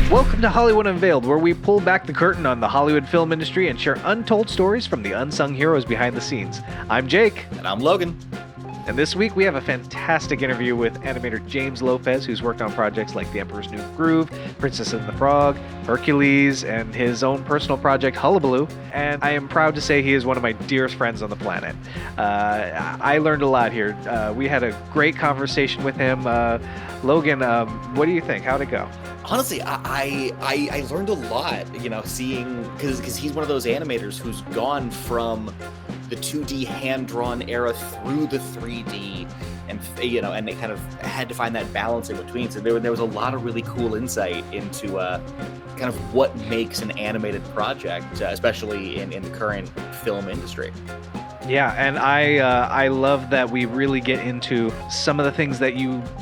Welcome to Hollywood Unveiled, where we pull back the curtain on the Hollywood film industry and share untold stories from the unsung heroes behind the scenes. I'm Jake. And I'm Logan. And this week we have a fantastic interview with animator James Lopez, who's worked on projects like The Emperor's New Groove, Princess and the Frog, Hercules, and his own personal project, Hullabaloo. And I am proud to say he is one of my dearest friends on the planet. I learned a lot here. We had a great conversation with him. Logan, what do you think? How'd it go? Honestly, I learned a lot, seeing, because he's one of those animators who's gone from the 2D hand-drawn era through the 3D, and they kind of had to find that balance in between. So there was a lot of really cool insight into kind of what makes an animated project, especially in the current film industry. Yeah, and I love that we really get into some of the things that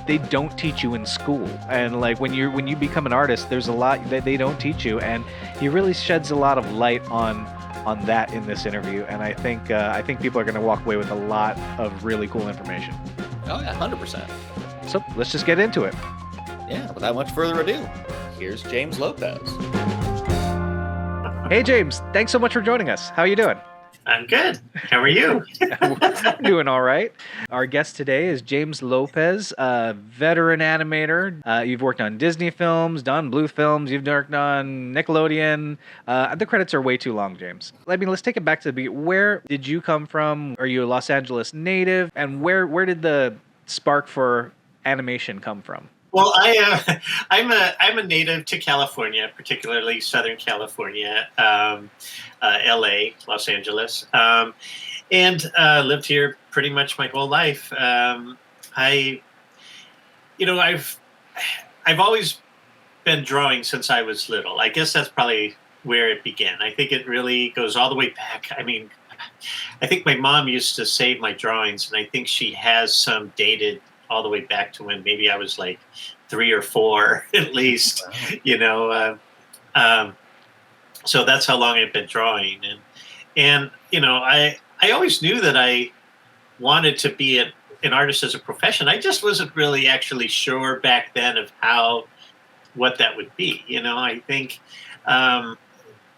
they don't teach you in school. And like when you become an artist, there's a lot that they don't teach you, and he really sheds a lot of light on that in this interview. And I think people are going to walk away with a lot of really cool information. Oh yeah, 100%. So let's just get into it. Yeah, without much further ado, here's James Lopez. Hey James, thanks so much for joining us. How are you doing? I'm good. How are you? I'm doing all right. Our guest today is James Lopez, a veteran animator. You've worked on Disney films, Don Bluth films. You've worked on Nickelodeon. The credits are way too long, James. Let's take it back to the beginning. Where did you come from? Are you a Los Angeles native? And where did the spark for animation come from? Well, I'm a native to California, particularly Southern California, L.A., Los Angeles, and lived here pretty much my whole life. I've always been drawing since I was little. I guess that's probably where it began. I think it really goes all the way back. I mean, I think my mom used to save my drawings, and I think she has some dated all the way back to when maybe I was like 3 or 4 at least, so that's how long I've been drawing. And I always knew that I wanted to be an artist as a profession. I just wasn't really actually sure back then of what that would be. I think,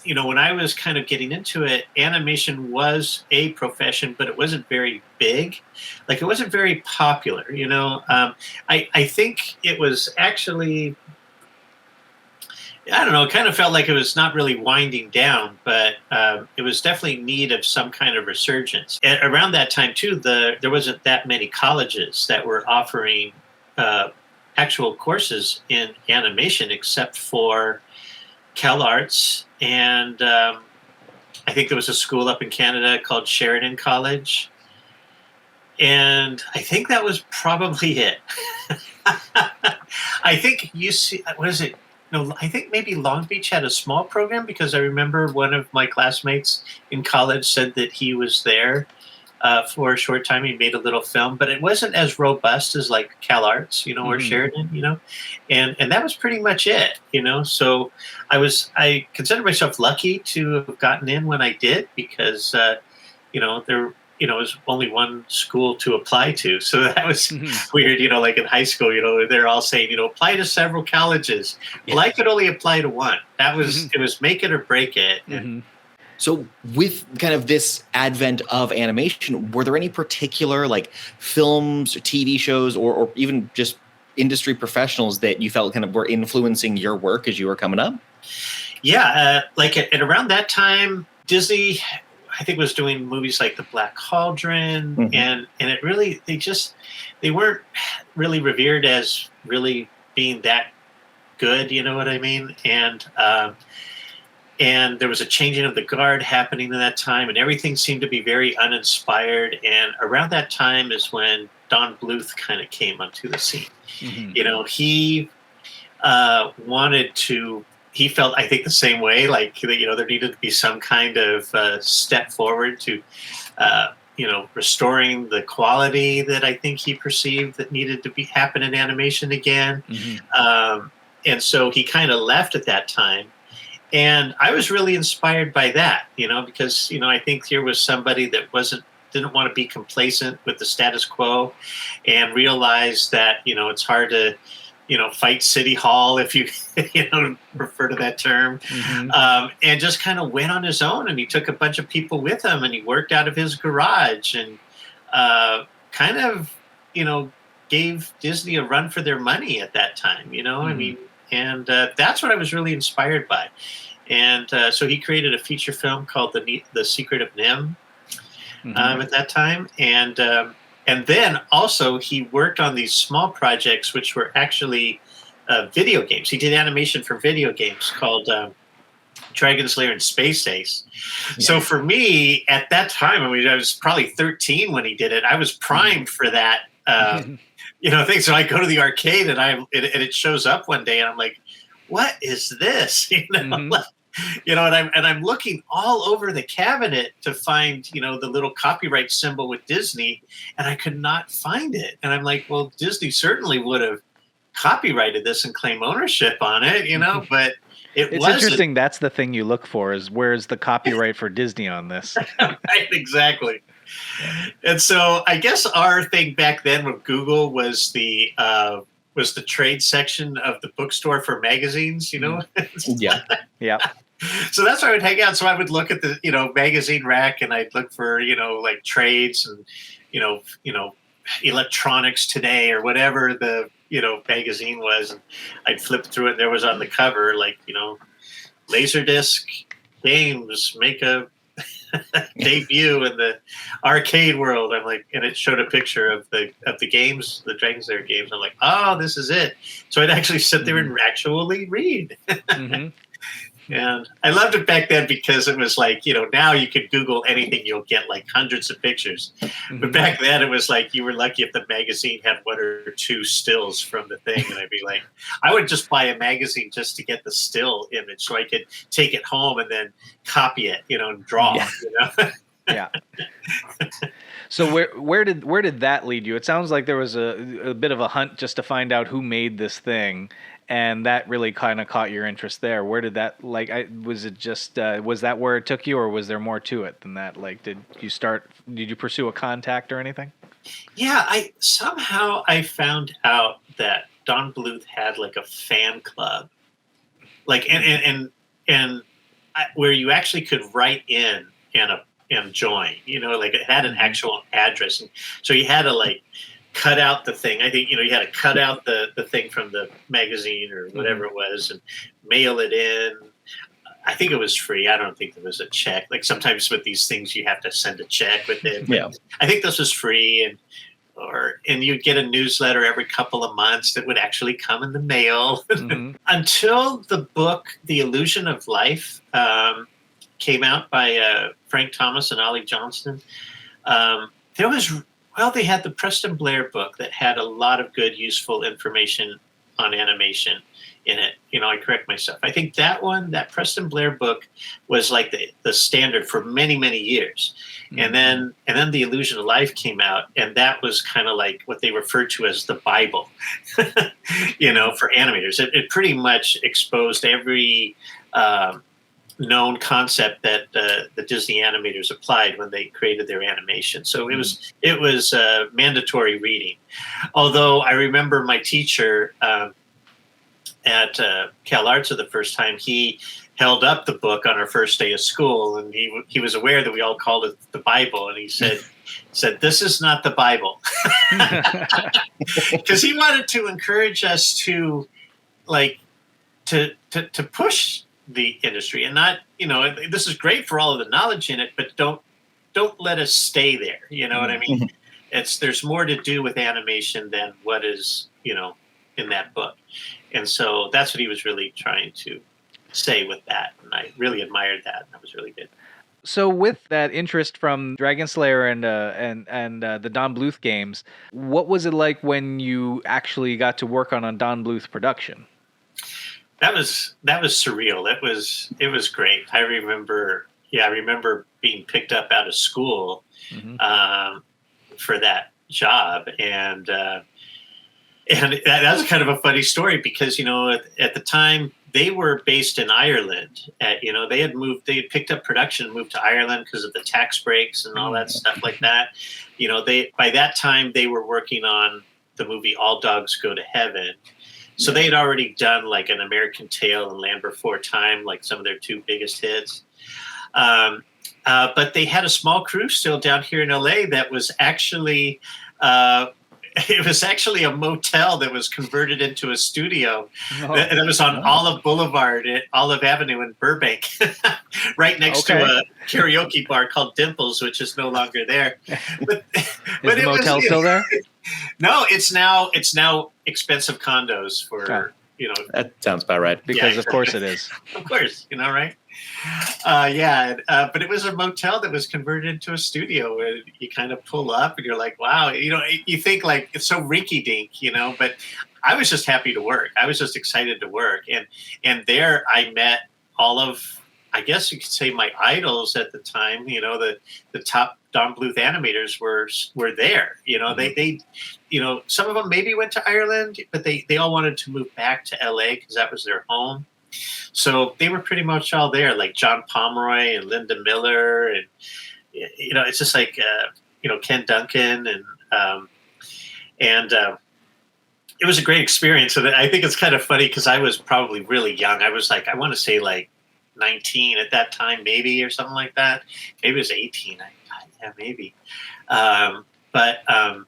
when I was kind of getting into it, animation was a profession, but it wasn't very big. Like, it wasn't very popular, I think it was actually, I don't know, it kind of felt like it was not really winding down, but it was definitely in need of some kind of resurgence. And around that time, too, there wasn't that many colleges that were offering actual courses in animation except for CalArts, and I think there was a school up in Canada called Sheridan College, and I think that was probably it. I think what is it? No, I think maybe Long Beach had a small program, because I remember one of my classmates in college said that he was there for a short time. He made a little film, but it wasn't as robust as like CalArts, or Sheridan, and that was pretty much it, So I consider myself lucky to have gotten in when I did, because there was only one school to apply to, so that was weird. Like in high school, they're all saying, apply to several colleges. Yeah. Well, I could only apply to one. That was it was make it or break it. Mm-hmm. So with kind of this advent of animation, were there any particular like films or TV shows or even just industry professionals that you felt kind of were influencing your work as you were coming up? Yeah, at around that time, Disney, I think, was doing movies like The Black Cauldron, and it really, they weren't really revered as really being that good, you know what I mean? And there was a changing of the guard happening at that time, and everything seemed to be very uninspired. And around that time is when Don Bluth kind of came onto the scene. Mm-hmm. He wanted to. He felt, I think, the same way. Like, there needed to be some kind of step forward to, restoring the quality that I think he perceived that needed to happen in animation again. Mm-hmm. And so he kind of left at that time. And I was really inspired by that, because, I think here was somebody that didn't want to be complacent with the status quo, and realized that, it's hard to Fight City Hall, if you refer to that term, and just kind of went on his own. And he took a bunch of people with him, and he worked out of his garage, and kind of gave Disney a run for their money at that time. I mean, and that's what I was really inspired by. And so he created a feature film called The Secret of Nim at that time, and then also he worked on these small projects, which were actually video games. He did animation for video games called Dragon's Lair and Space Ace. Yeah. So for me, at that time, I was probably 13 when he did it. I was primed for that, thing. So I go to the arcade and it shows up one day, and I'm like, "What is this?" And I'm looking all over the cabinet to find, the little copyright symbol with Disney, and I could not find it. And I'm like, well, Disney certainly would have copyrighted this and claim ownership on it, but it's interesting. That's the thing you look for, is where's the copyright for Disney on this? Right, exactly. And so I guess our thing back then with Google was the trade section of the bookstore for magazines, Yeah. Yeah. So that's where I would hang out. So I would look at the, magazine rack, and I'd look for, like trades and, electronics today or whatever the, magazine was. And I'd flip through it, and there was on the cover, like, Laserdisc games make a debut in the arcade world. I'm like, and it showed a picture of the games, the Dragon's Lair games. I'm like, oh, this is it. So I'd actually sit there and actually read. And I loved it back then because it was like, now you could Google anything, you'll get like hundreds of pictures. But back then it was like you were lucky if the magazine had one or two stills from the thing. And I'd be like, I would just buy a magazine just to get the still image so I could take it home and then copy it, and draw. Yeah. Yeah. So where did that lead you? It sounds like there was a bit of a hunt just to find out who made this thing, and that really kind of caught your interest there. Where did that, was it just was that where it took you, or was there more to it than that? Like, did you pursue a contact or anything? Yeah, I found out that Don Bluth had like a fan club, like and where you actually could write in and join, like it had an actual address. And so you had to like cut out the thing. I think, you had to cut out the thing from the magazine or whatever it was and mail it in. I think it was free. I don't think there was a check. Like sometimes with these things, you have to send a check with it. Yeah. I think this was free, and you'd get a newsletter every couple of months that would actually come in the mail. Until the book, The Illusion of Life, came out by Frank Thomas and Ollie Johnston. They had the Preston Blair book that had a lot of good, useful information on animation in it. I correct myself. I think that Preston Blair book was like the standard for many, many years. And then The Illusion of Life came out, and that was kind of like what they referred to as the Bible, for animators. It pretty much exposed every known concept that the Disney animators applied when they created their animation. So it was mandatory reading. Although I remember my teacher at Cal Arts the first time, he held up the book on our first day of school, and he was aware that we all called it the Bible, and he said, "This is not the Bible," because he wanted to encourage us to to push the industry, and not, this is great for all of the knowledge in it, but don't let us stay there. You know what I mean? There's more to do with animation than what is, in that book. And so that's what he was really trying to say with that. And I really admired that. That was really good. So with that interest from Dragon Slayer and the Don Bluth games, what was it like when you actually got to work on a Don Bluth production? That was surreal. It was great. I remember being picked up out of school for that job, and that was kind of a funny story because at the time they were based in Ireland. They had picked up production and moved to Ireland because of the tax breaks and all that stuff like that. By that time they were working on the movie All Dogs Go to Heaven. So they had already done like An American Tail and Land Before Time, like some of their two biggest hits. But they had a small crew still down here in LA that was actually it was actually a motel that was converted into a studio. That was on Olive Boulevard at Olive Avenue in Burbank, right next to a karaoke bar called Dimples, which is no longer there. But the motel still there? No, it's now expensive condos for That sounds about right. Because of course it is. Of course, right? But it was a motel that was converted into a studio where you kind of pull up and you're like, wow, you think like it's so rinky dink, but I was just happy to work. I was just excited to work. And there I met all of, I guess you could say, my idols at the time. The top Don Bluth animators were there. They some of them maybe went to Ireland, but they all wanted to move back to LA because that was their home. So they were pretty much all there, like John Pomeroy and Linda Miller, and it's just like Ken Duncan, and it was a great experience. And I think it's kind of funny because I was probably really young. I was like, I want to say like 19 at that time, maybe, or something like that. Maybe it was 18. Yeah, maybe. But I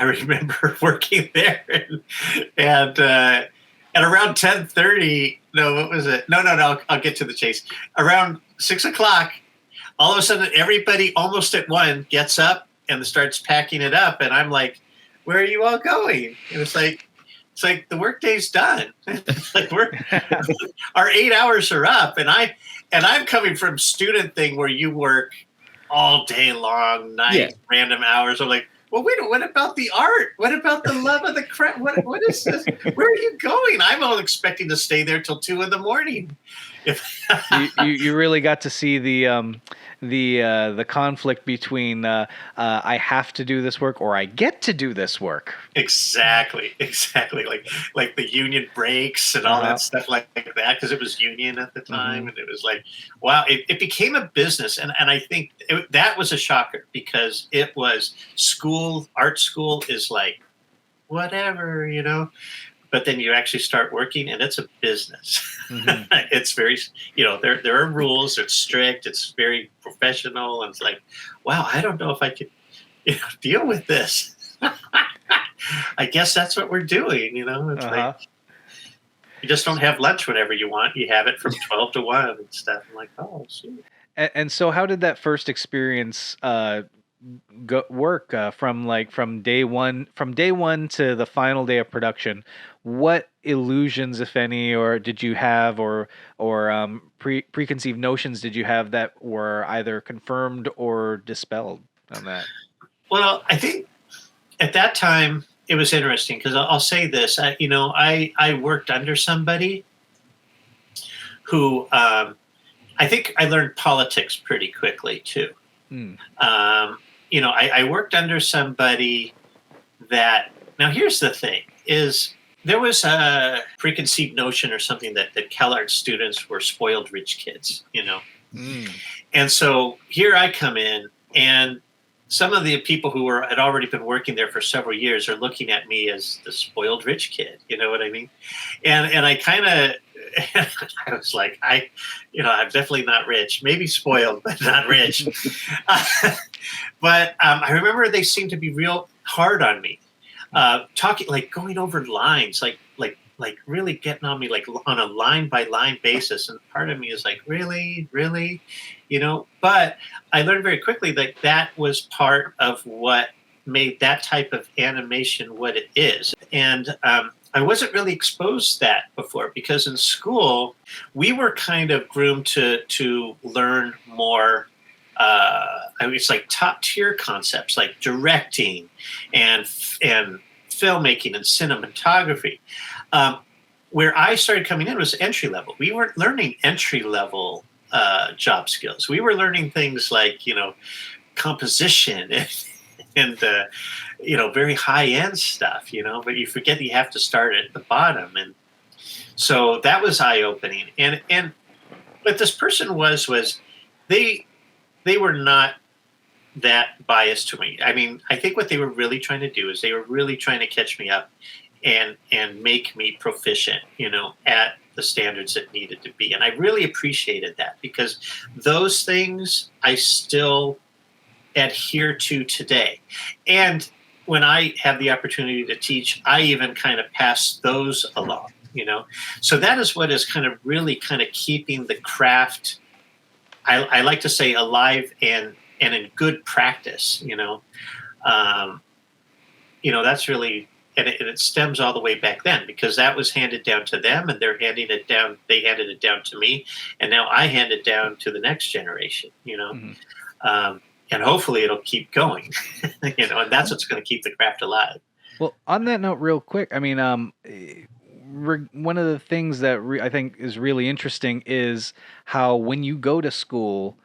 remember working there, and at around 10:30, no, what was it? No, I'll get to the chase. Around 6 o'clock, all of a sudden, everybody almost at one gets up and starts packing it up, and I'm like, "Where are you all going?" And it's like the workday's done. Like our 8 hours are up, and I'm coming from student thing where you work all day long, random hours. I'm like, well, wait, what about the art? What about the love of the craft? What is this? Where are you going? I'm all expecting to stay there till 2 a.m. You really got to see the conflict between I have to do this work or I get to do this work. Exactly. Like the union breaks and all that stuff like that, because it was union at the time, and it was like, wow, it became a business, and I think that was a shocker, because it was art school is like whatever, but then you actually start working and it's a business. It's very, there are rules, it's strict, it's very professional. And it's like, wow, I don't know if I could deal with this. I guess that's what we're doing. It's like, you just don't have lunch whenever you want. You have it from 12 to 1 and stuff. I'm like, oh, shoot. And so how did that first experience work from day one to the final day of production? What illusions, if any, or did you have, or preconceived notions did you have that were either confirmed or dispelled on that? Well, I think at that time it was interesting, because I'll say this. I worked under somebody who I think I learned politics pretty quickly too. I worked under somebody that, now here's the thing, is there was a preconceived notion or something that CalArts students were spoiled rich kids, And so here I come in, and some of the people who had already been working there for several years are looking at me as the spoiled rich kid. You know what I mean? And I kind of, I was like, I'm definitely not rich, maybe spoiled, but not rich. But I remember they seemed to be real hard on me, talking, like going over lines, like really getting on me, like on a line by line basis. And part of me is like, really, but I learned very quickly that was part of what made that type of animation what it is. And I wasn't really exposed to that before, because in school we were kind of groomed to learn more. It's like top tier concepts like directing and filmmaking and cinematography. Where I started coming in was entry level. We weren't learning entry level job skills. We were learning things like composition and very high end stuff. But you forget you have to start at the bottom, and so that was eye opening. And what this person was they were not that biased to me. I mean, I think what they were really trying to do is they were really trying to catch me up and make me proficient, at the standards it needed to be. And I really appreciated that, because those things I still adhere to today. And when I have the opportunity to teach, I even kind of pass those along, So that is what is kind of really kind of keeping the craft, I like to say, alive and in good practice, that's really, and it stems all the way back then, because that was handed down to them, and they handed it down to me, and now I hand it down to the next generation, and hopefully it'll keep going, and that's what's going to keep the craft alive. Well, on that note, real quick, I mean, one of the things that I think is really interesting is how when you go to school,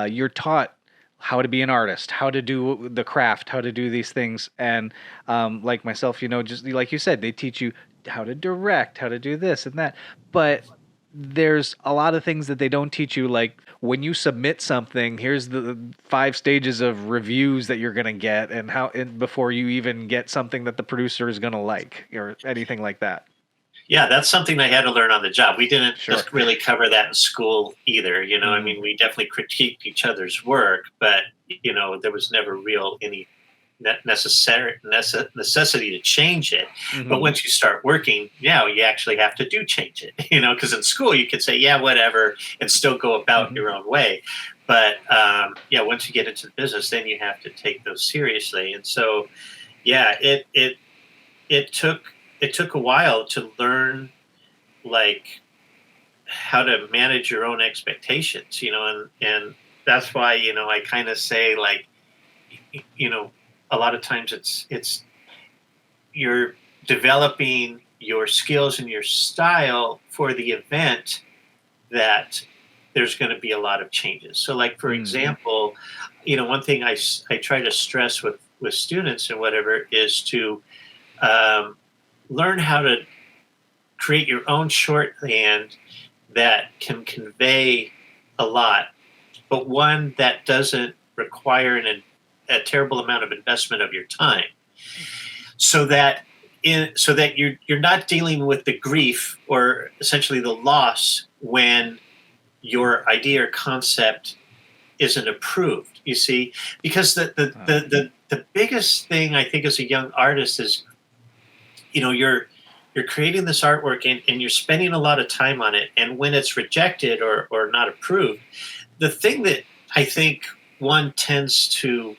you're taught how to be an artist, how to do the craft, how to do these things. And like myself, just like you said, they teach you how to direct, how to do this and that. But there's a lot of things that they don't teach you, like when you submit something, here's the 5 stages of reviews that you're going to get, and before you even get something that the producer is going to like, or anything like that. Yeah, that's something I had to learn on the job. We didn't just really cover that in school either. I mean, we definitely critiqued each other's work, but there was never any necessity to change it. Mm-hmm. But once you start working, you actually have to change it. Because in school you could say, yeah, whatever, and still go about your own way. But once you get into the business, then you have to take those seriously. And so, it took a while to learn, like, how to manage your own expectations, and that's why, I kind of say, like, a lot of times it's you're developing your skills and your style for the event that there's going to be a lot of changes. So, like, for example, one thing I try to stress with students and whatever is to learn how to create your own shorthand that can convey a lot, but one that doesn't require a terrible amount of investment of your time, so that you're not dealing with the grief, or essentially the loss, when your idea or concept isn't approved. You see, because the biggest thing I think as a young artist is, you're creating this artwork and you're spending a lot of time on it, and when it's rejected or not approved, the thing that I think one tends to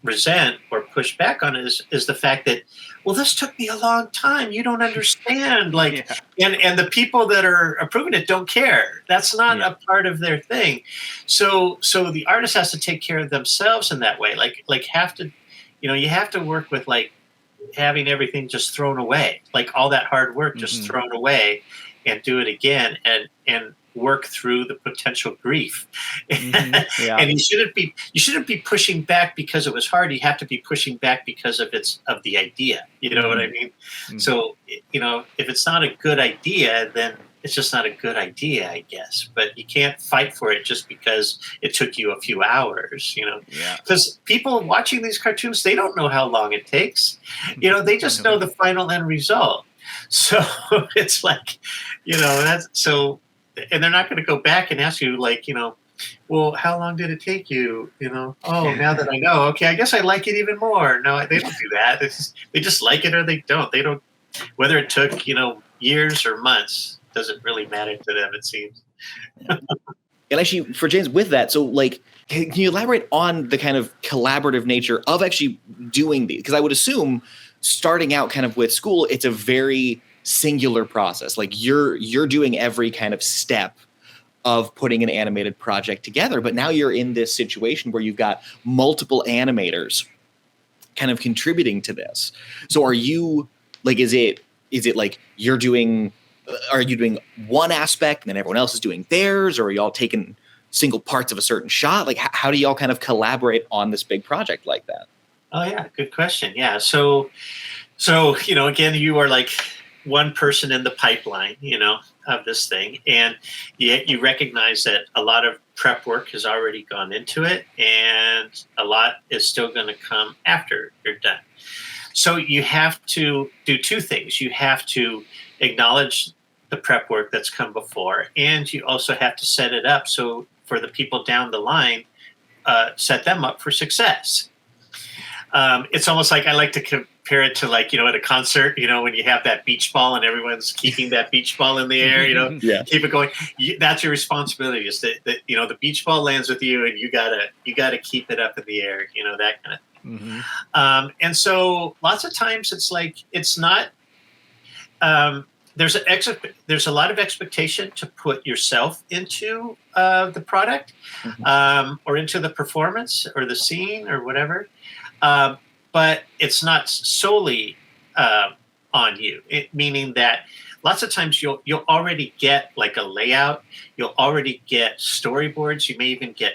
resent or push back on is the fact that, well, this took me a long time. You don't understand. Like, and the people that are approving it don't care. That's not a part of their thing. So the artist has to take care of themselves in that way. Like you have to work with, like, having everything just thrown away, like all that hard work just thrown away, and do it again and work through the potential grief. And you shouldn't be pushing back because it was hard. You have to be pushing back because of the idea. You know what I mean? So, if it's not a good idea, then it's just not a good idea, I guess. But you can't fight for it just because it took you a few hours, because people watching these cartoons, they don't know how long it takes. They just know the final end result. So it's like, that's so. And they're not going to go back and ask you, like, well, how long did it take you? Oh, now that I know, okay, I guess I like it even more. No, they don't do that. They just like it or they don't. They don't, whether it took, years or months, doesn't really matter to them, it seems. And actually, for James, with that, so, like, can you elaborate on the kind of collaborative nature of actually doing these? Because I would assume, starting out kind of with school, it's a very singular process. Like, you're doing every kind of step of putting an animated project together, but now you're in this situation where you've got multiple animators kind of contributing to this. So are you, like, is it like are you doing one aspect and then everyone else is doing theirs, or are y'all taking single parts of a certain shot? Like, how do y'all kind of collaborate on this big project like that? Oh yeah, good question. Yeah, so again, you are like one person in the pipeline, of this thing, and you recognize that a lot of prep work has already gone into it, and a lot is still going to come after you're done. So you have to do two things. You have to acknowledge the prep work that's come before, and you also have to set it up so for the people down the line, set them up for success. It's almost like I like to compare it to like, at a concert, when you have that beach ball and everyone's keeping that beach ball in the air, Yeah. keep it going. That's your responsibility is that, the beach ball lands with you and you gotta keep it up in the air, that kind of thing. Mm-hmm. And so lots of times it's like, it's not, there's a lot of expectation to put yourself into the product, or into the performance or the scene or whatever. But it's not solely on you. Meaning that lots of times you'll already get like a layout. You'll already get storyboards. You may even get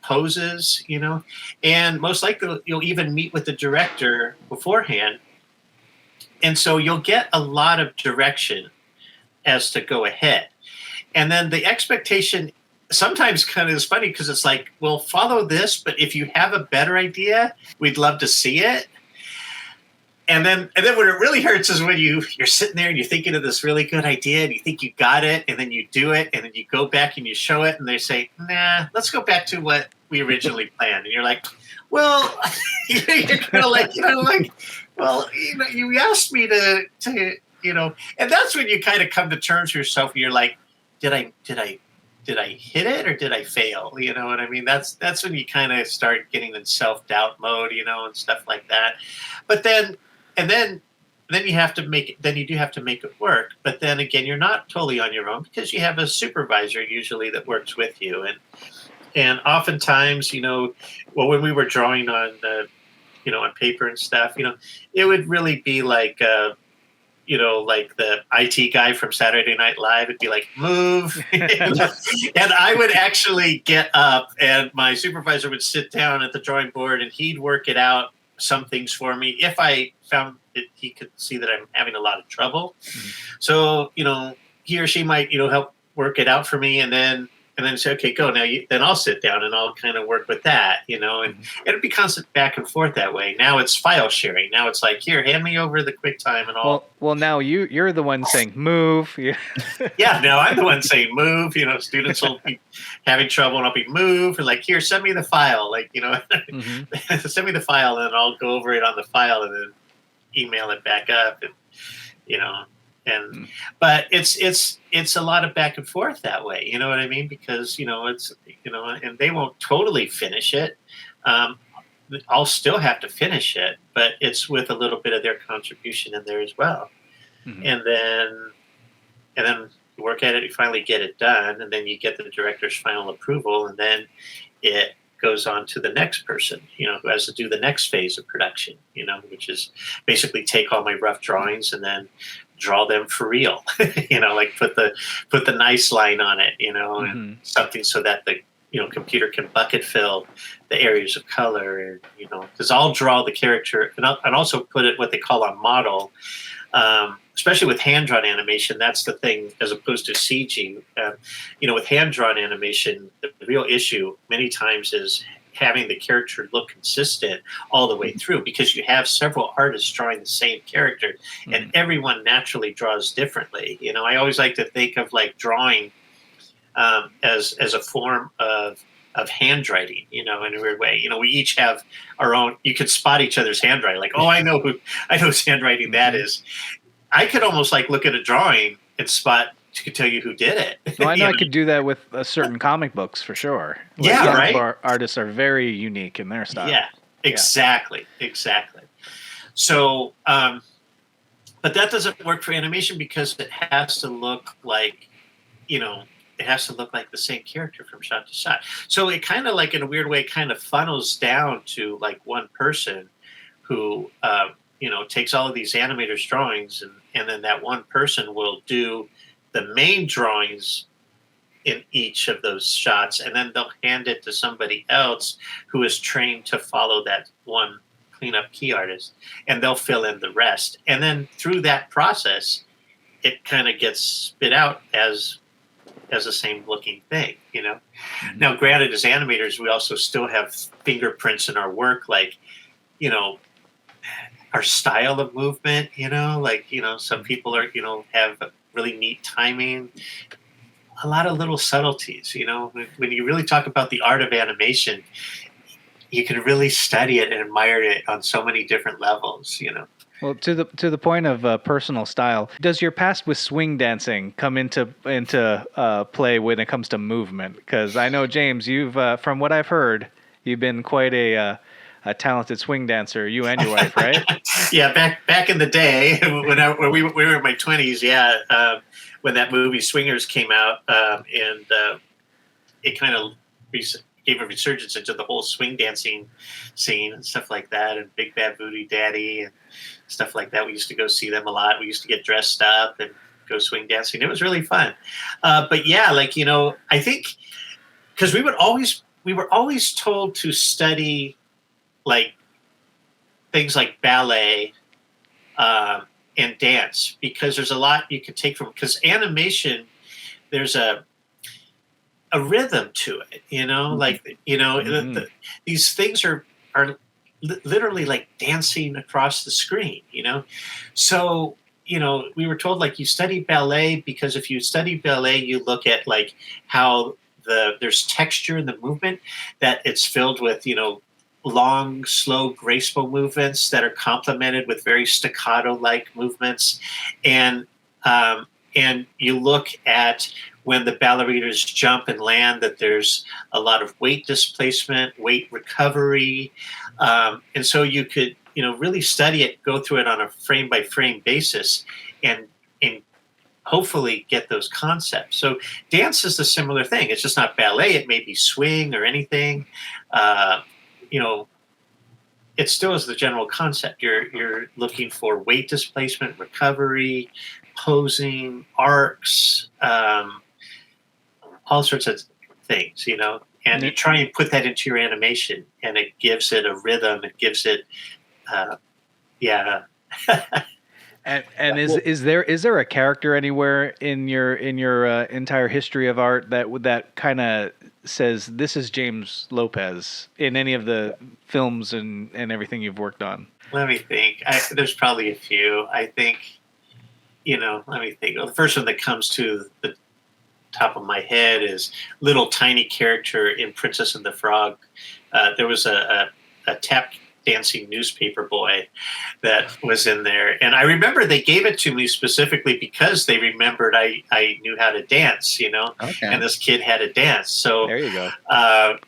poses, and most likely you'll even meet with the director beforehand. And so you'll get a lot of direction as to go ahead. And then the expectation sometimes kind of is funny because it's like, well, follow this, but if you have a better idea, we'd love to see it. And then what it really hurts is when you're sitting there and you're thinking of this really good idea and you think you got it, and then you do it, and then you go back and you show it, and they say, nah, let's go back to what we originally planned. And you're like, well, you're kind of like, well, you asked me to, and that's when you kind of come to terms with yourself. And you're like, did I hit it or did I fail? You know what I mean? That's when you kind of start getting in self-doubt mode, and stuff like that. But then you have to make it, then you do have to make it work. But then again, you're not totally on your own because you have a supervisor usually that works with you. And oftentimes, when we were drawing on, on paper and stuff, it would really be like, like the IT guy from Saturday Night Live would be like, move. And I would actually get up and my supervisor would sit down at the drawing board and he'd work it out, some things for me if I found that he could see that I'm having a lot of trouble. Mm-hmm. So, he or she might, help work it out for me and then say, okay, go now. Then I'll sit down and I'll kind of work with that, and it'd be constant back and forth that way. Now it's file sharing. Now it's like, here, hand me over the QuickTime and all. Well, now you're the one saying move. Yeah, no, I'm the one saying move. Students will be having trouble and I'll be move. Or like, here, send me the file. Like, send me the file and I'll go over it on the file and then email it back up and, but it's a lot of back and forth that way. You know what I mean? Because, it's, and they won't totally finish it. I'll still have to finish it, but it's with a little bit of their contribution in there as well. Mm-hmm. And then you work at it, you finally get it done, and then you get the director's final approval, and then it goes on to the next person, who has to do the next phase of production, which is basically take all my rough drawings and then draw them for real, like put the nice line on it, and something so that the computer can bucket fill the areas of color, and because I'll draw the character and also put it what they call on model, especially with hand drawn animation. That's the thing, as opposed to CG. With hand drawn animation, the real issue many times is having the character look consistent all the way through, because you have several artists drawing the same character, and everyone naturally draws differently. I always like to think of like drawing as a form of handwriting, in a weird way. We each have our own. You could spot each other's handwriting. Like, oh, I know whose handwriting that is. I could almost like look at a drawing and spot. To tell you who did it. Well, I know I could do that with certain comic books for sure. Yeah, right. Our artists are very unique in their style. Yeah, exactly. So, but that doesn't work for animation because it has to look like, it has to look like the same character from shot to shot. So it kind of like in a weird way kind of funnels down to like one person who, takes all of these animators' drawings and then that one person will do the main drawings in each of those shots, and then they'll hand it to somebody else who is trained to follow that one cleanup key artist, and they'll fill in the rest. And then through that process, it kind of gets spit out as the same looking thing, Now, granted, as animators, we also still have fingerprints in our work, like, our style of movement, like, some people are, have really neat timing, a lot of little subtleties, when you really talk about the art of animation, you can really study it and admire it on so many different levels. Well, to the point of personal style, does your past with swing dancing come into play when it comes to movement? Because I know, James, you've from what I've heard, you've been quite a talented swing dancer. You and your wife, right? Yeah, back in the day when we were in my 20s, yeah, when that movie Swingers came out, and it kind of gave a resurgence into the whole swing dancing scene and stuff like that, and Big Bad Booty Daddy and stuff like that. We used to go see them a lot. We used to get dressed up and go swing dancing. It was really fun. But yeah, like, I think because we were always told to study like things like ballet and dance, because there's a lot you could take from, because animation, there's a rhythm to it, like, these things are literally like dancing across the screen, so we were told, like, you study ballet because if you study ballet, you look at like how there's texture in the movement, that it's filled with long, slow, graceful movements that are complemented with very staccato-like movements, and you look at when the ballerinas jump and land, that there's a lot of weight displacement, weight recovery, and so you could really study it, go through it on a frame by frame basis, and hopefully get those concepts. So dance is the similar thing. It's just not ballet. It may be swing or anything. It still is the general concept. You're looking for weight displacement, recovery, posing, arcs, all sorts of things, and you try and put that into your animation, and it gives it a rhythm. It gives it, yeah. And is there a character anywhere in your entire history of art that kind of says this is James Lopez in any of the films and everything you've worked on? Let me think. There's probably a few. I think, let me think. Well, the first one that comes to the top of my head is little tiny character in Princess and the Frog. There was a tap dancing newspaper boy that was in there, and I remember they gave it to me specifically because they remembered I knew how to dance, Okay. And this kid had to dance. So there you go.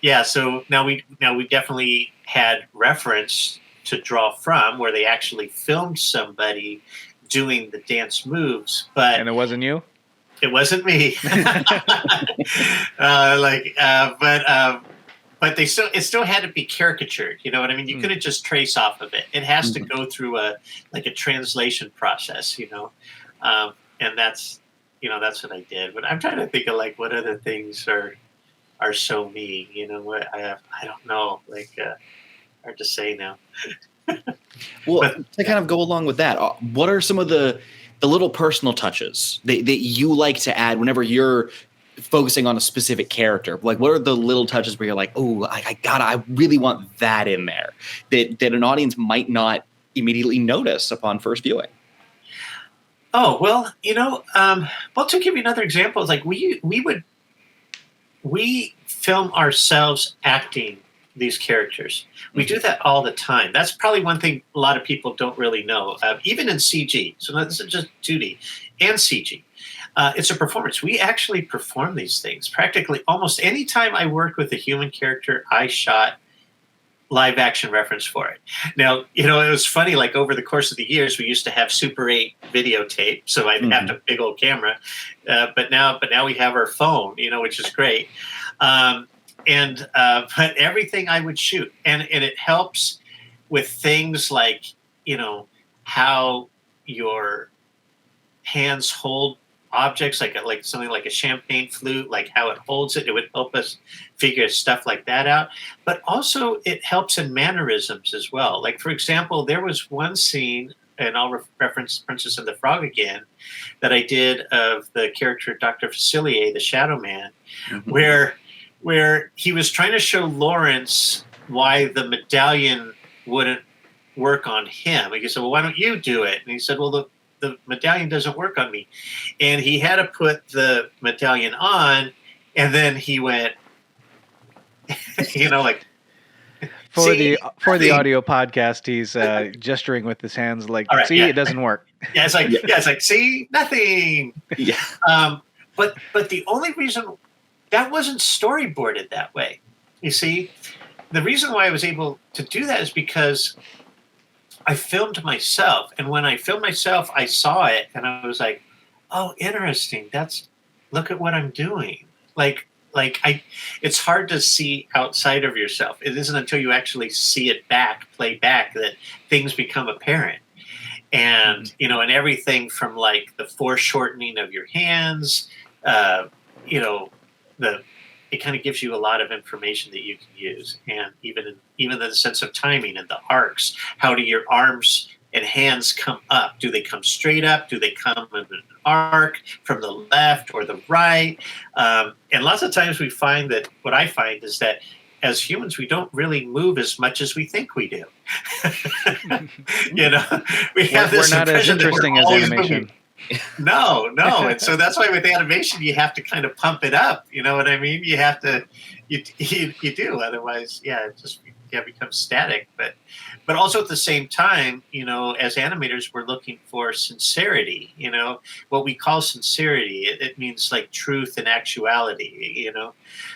Yeah. So now we definitely had reference to draw from, where they actually filmed somebody doing the dance moves, and it wasn't you. It wasn't me. But it still had to be caricatured. You know what I mean? You couldn't just trace off of it. It has to go through a translation process. And that's what I did. But I'm trying to think of like what other things are so me. What I don't know. Hard to say now. Well, to kind of go along with that, what are some of the little personal touches that you like to add whenever you're focusing on a specific character? Like, what are the little touches where you're like, oh, I really want that in there that an audience might not immediately notice upon first viewing? Oh, well, to give you another example, it's like we film ourselves acting these characters. We do that all the time. That's probably one thing a lot of people don't really know, even in CG. So this is just 2D and CG. It's a performance. We actually perform these things. Practically almost any time I worked with a human character, I shot live action reference for it. Now, it was funny, like over the course of the years, we used to have Super 8 videotape, so I'd have a big old camera. But now we have our phone, which is great. But everything I would shoot, and it helps with things like, how your hands hold objects, like something like a champagne flute, like how it holds it. It would help us figure stuff like that out. But also it helps in mannerisms as well. Like, for example, there was one scene, and I'll reference Princess and the Frog again, that I did of the character Dr. Facilier, the Shadow Man, where he was trying to show Lawrence why the medallion wouldn't work on him. He said, well, why don't you do it? And he said, well, the medallion doesn't work on me. And he had to put the medallion on, and then he went, like, for the audio podcast, he's gesturing with his hands like, right, see, it doesn't work. Yeah, it's like, see, nothing. Yeah. But the only reason that wasn't storyboarded that way, you see, the reason why I was able to do that is because I filmed myself, and when I filmed myself, I saw it, and I was like, "Oh, interesting. Look at what I'm doing." It's hard to see outside of yourself. It isn't until you actually see it play back, that things become apparent. And and everything from like the foreshortening of your hands, it kind of gives you a lot of information that you can use, and even the sense of timing and the arcs. How do your arms and hands come up? Do they come straight up? Do they come in an arc from the left or the right? And lots of times what I find is that as humans, we don't really move as much as we think we do. We have this we're not as interesting as animation. Moving. No. And so that's why with animation, you have to kind of pump it up. You know what I mean? You have to, you do. Otherwise, it just becomes static. But also at the same time, as animators, we're looking for sincerity. What we call sincerity, it means like truth and actuality,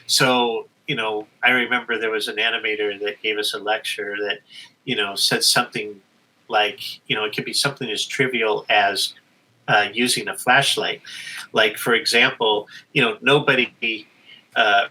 So, I remember there was an animator that gave us a lecture that, said something like, it could be something as trivial as using a flashlight. Like, for example, nobody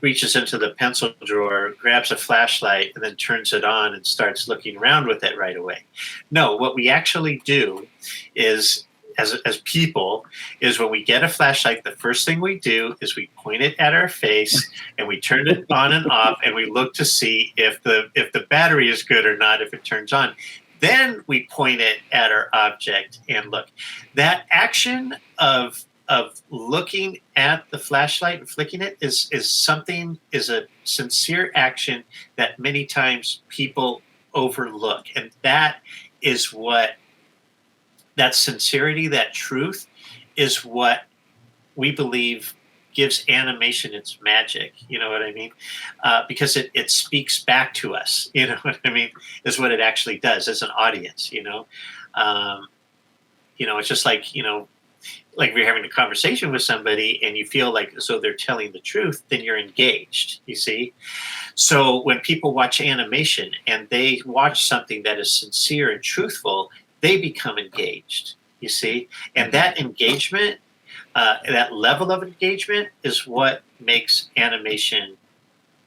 reaches into the pencil drawer, grabs a flashlight, and then turns it on and starts looking around with it right away. No, what we actually do is, as people, is when we get a flashlight, the first thing we do is we point it at our face and we turn it on and off, and we look to see if the battery is good or not, if it turns on. Then we point it at our object and look. That action of looking at the flashlight and flicking it is a sincere action that many times people overlook. And that is what, that sincerity, that truth, is what we believe gives animation its magic. You know what I mean? Because it speaks back to us. You know what I mean? Is what it actually does as an audience. It's just like like if you're having a conversation with somebody and you feel like as though they're telling the truth, then you're engaged. You see? So when people watch animation and they watch something that is sincere and truthful, they become engaged. You see? And that engagement, that level of engagement, is what makes animation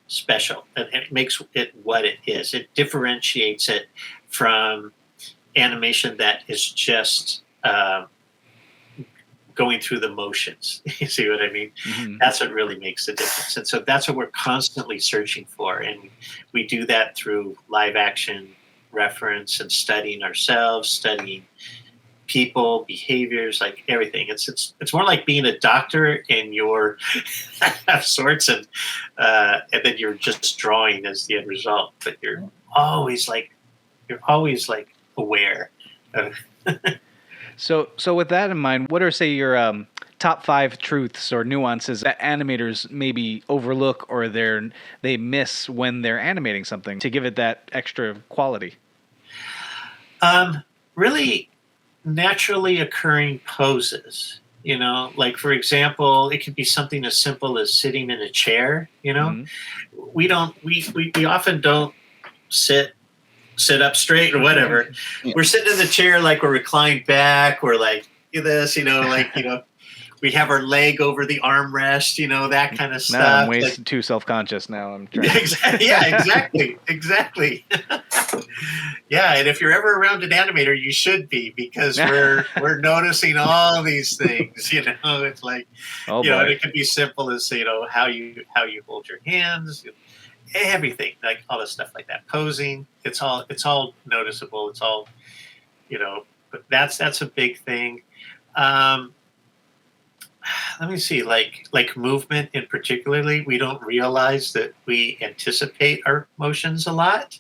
special. And it makes it what it is. It differentiates it from animation that is just going through the motions. You see what I mean? Mm-hmm. That's what really makes the difference. And so that's what we're constantly searching for. And we do that through live action reference and studying ourselves, studying people, behaviors, like everything. It's more like being a doctor, and you're of sorts, and then you're just drawing as the end result. But you're always aware of. So with that in mind, what are, say, your top 5 truths or nuances that animators maybe overlook or they miss when they're animating something to give it that extra quality? Really naturally occurring poses. Like, for example, it could be something as simple as sitting in a chair. Mm-hmm. We often don't sit up straight or whatever. Yeah. We're sitting in the chair like we're reclined back, or like this, we have our leg over the armrest, that kind of stuff. No, I'm way too self-conscious now. I'm trying. Exactly. Yeah, and if you're ever around an animator, you should be, because we're noticing all these things. It's like, and it could be simple as how you hold your hands. Everything, like all the stuff like that, posing, it's all noticeable. It's all, but that's a big thing. Let me see, like movement in particularly, we don't realize that we anticipate our motions a lot.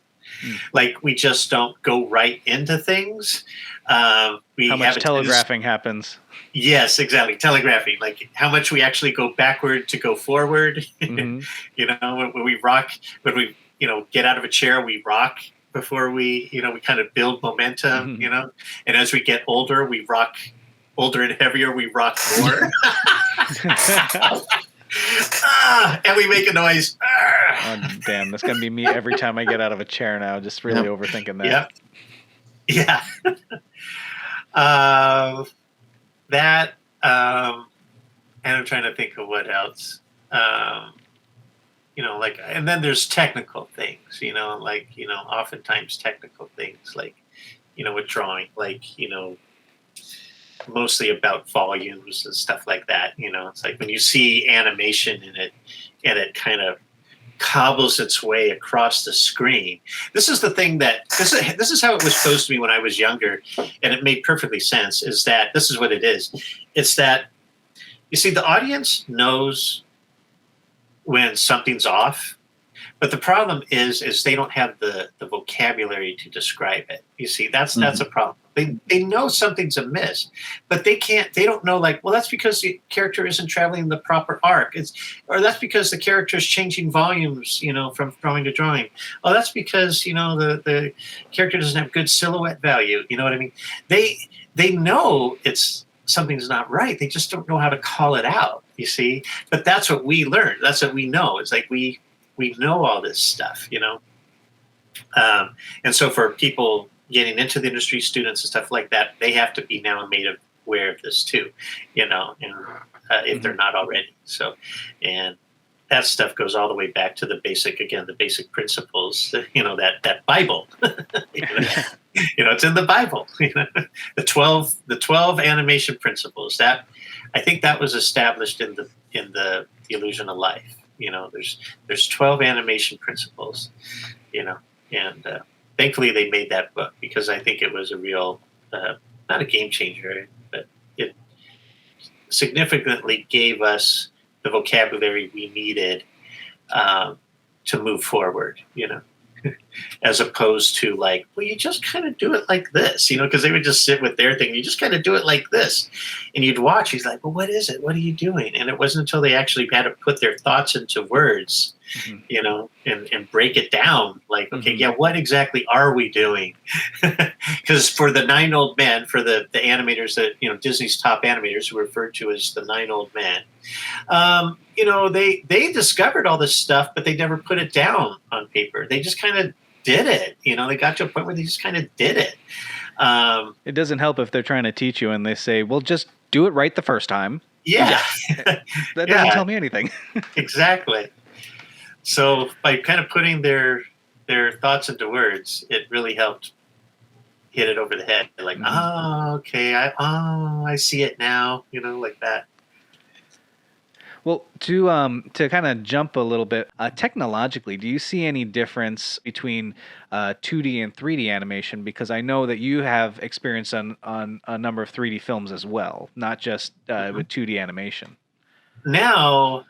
Like we just don't go right into things. We How have much a telegraphing happens. Yes, exactly. Telegraphing, like how much we actually go backward to go forward. Mhm. You know, when we rock, when we, get out of a chair, we rock before we, we kind of build momentum, Mhm. and as we get older, we rock older and heavier, we rock more. And we make a noise. Oh, damn, that's going to be me every time I get out of a chair now, just really overthinking that. Yep. Yeah. That, and I'm trying to think of what else. And then there's technical things, oftentimes technical things like, with drawing, like, mostly about volumes and stuff like that. It's like when you see animation in it and it kind of cobbles its way across the screen. This is the thing this is how it was posed to me when I was younger, and it made perfectly sense, is that this is what it is. It's that, you see, the audience knows when something's off, but the problem is they don't have the vocabulary to describe it. You see, that's a problem. They know something's amiss, but they don't know, like, well, that's because the character isn't traveling the proper arc. Or that's because the character is changing volumes, from drawing to drawing. Oh, that's because, the character doesn't have good silhouette value. You know what I mean? They know something's not right. They just don't know how to call it out, you see? But that's what we learn. That's what we know. It's like we know all this stuff, and so for people getting into the industry, students and stuff like that, they have to be now made aware of this too, and if they're not already. So, and that stuff goes all the way back to the basic principles, that Bible. It's in the Bible. The 12 animation principles. That, I think, that was established in the Illusion of Life. There's 12 animation principles. And thankfully they made that book, because I think it was a real, not a game changer, but it significantly gave us the vocabulary we needed to move forward, as opposed to like, well, you just kind of do it like this, because they would just sit with their thing. You just kind of do it like this. And you'd watch. He's like, well, what is it? What are you doing? And it wasn't until they actually had to put their thoughts into words, and break it down. Like, okay, yeah, what exactly are we doing? Because for the 9 old men, for the animators that, Disney's top animators, who are referred to as the 9 old men, they discovered all this stuff, but they never put it down on paper. They just kind of did it. They got to a point where they just kind of did it. It doesn't help if they're trying to teach you and they say, well, just do it right the first time. Yeah. That doesn't tell me anything. Exactly. So by kind of putting their thoughts into words, it really helped hit it over the head. Like, okay, I see it now, like that. Well, to kind of jump a little bit, technologically, do you see any difference between 2D and 3D animation? Because I know that you have experience on a number of 3D films as well, not just with 2D animation. Now,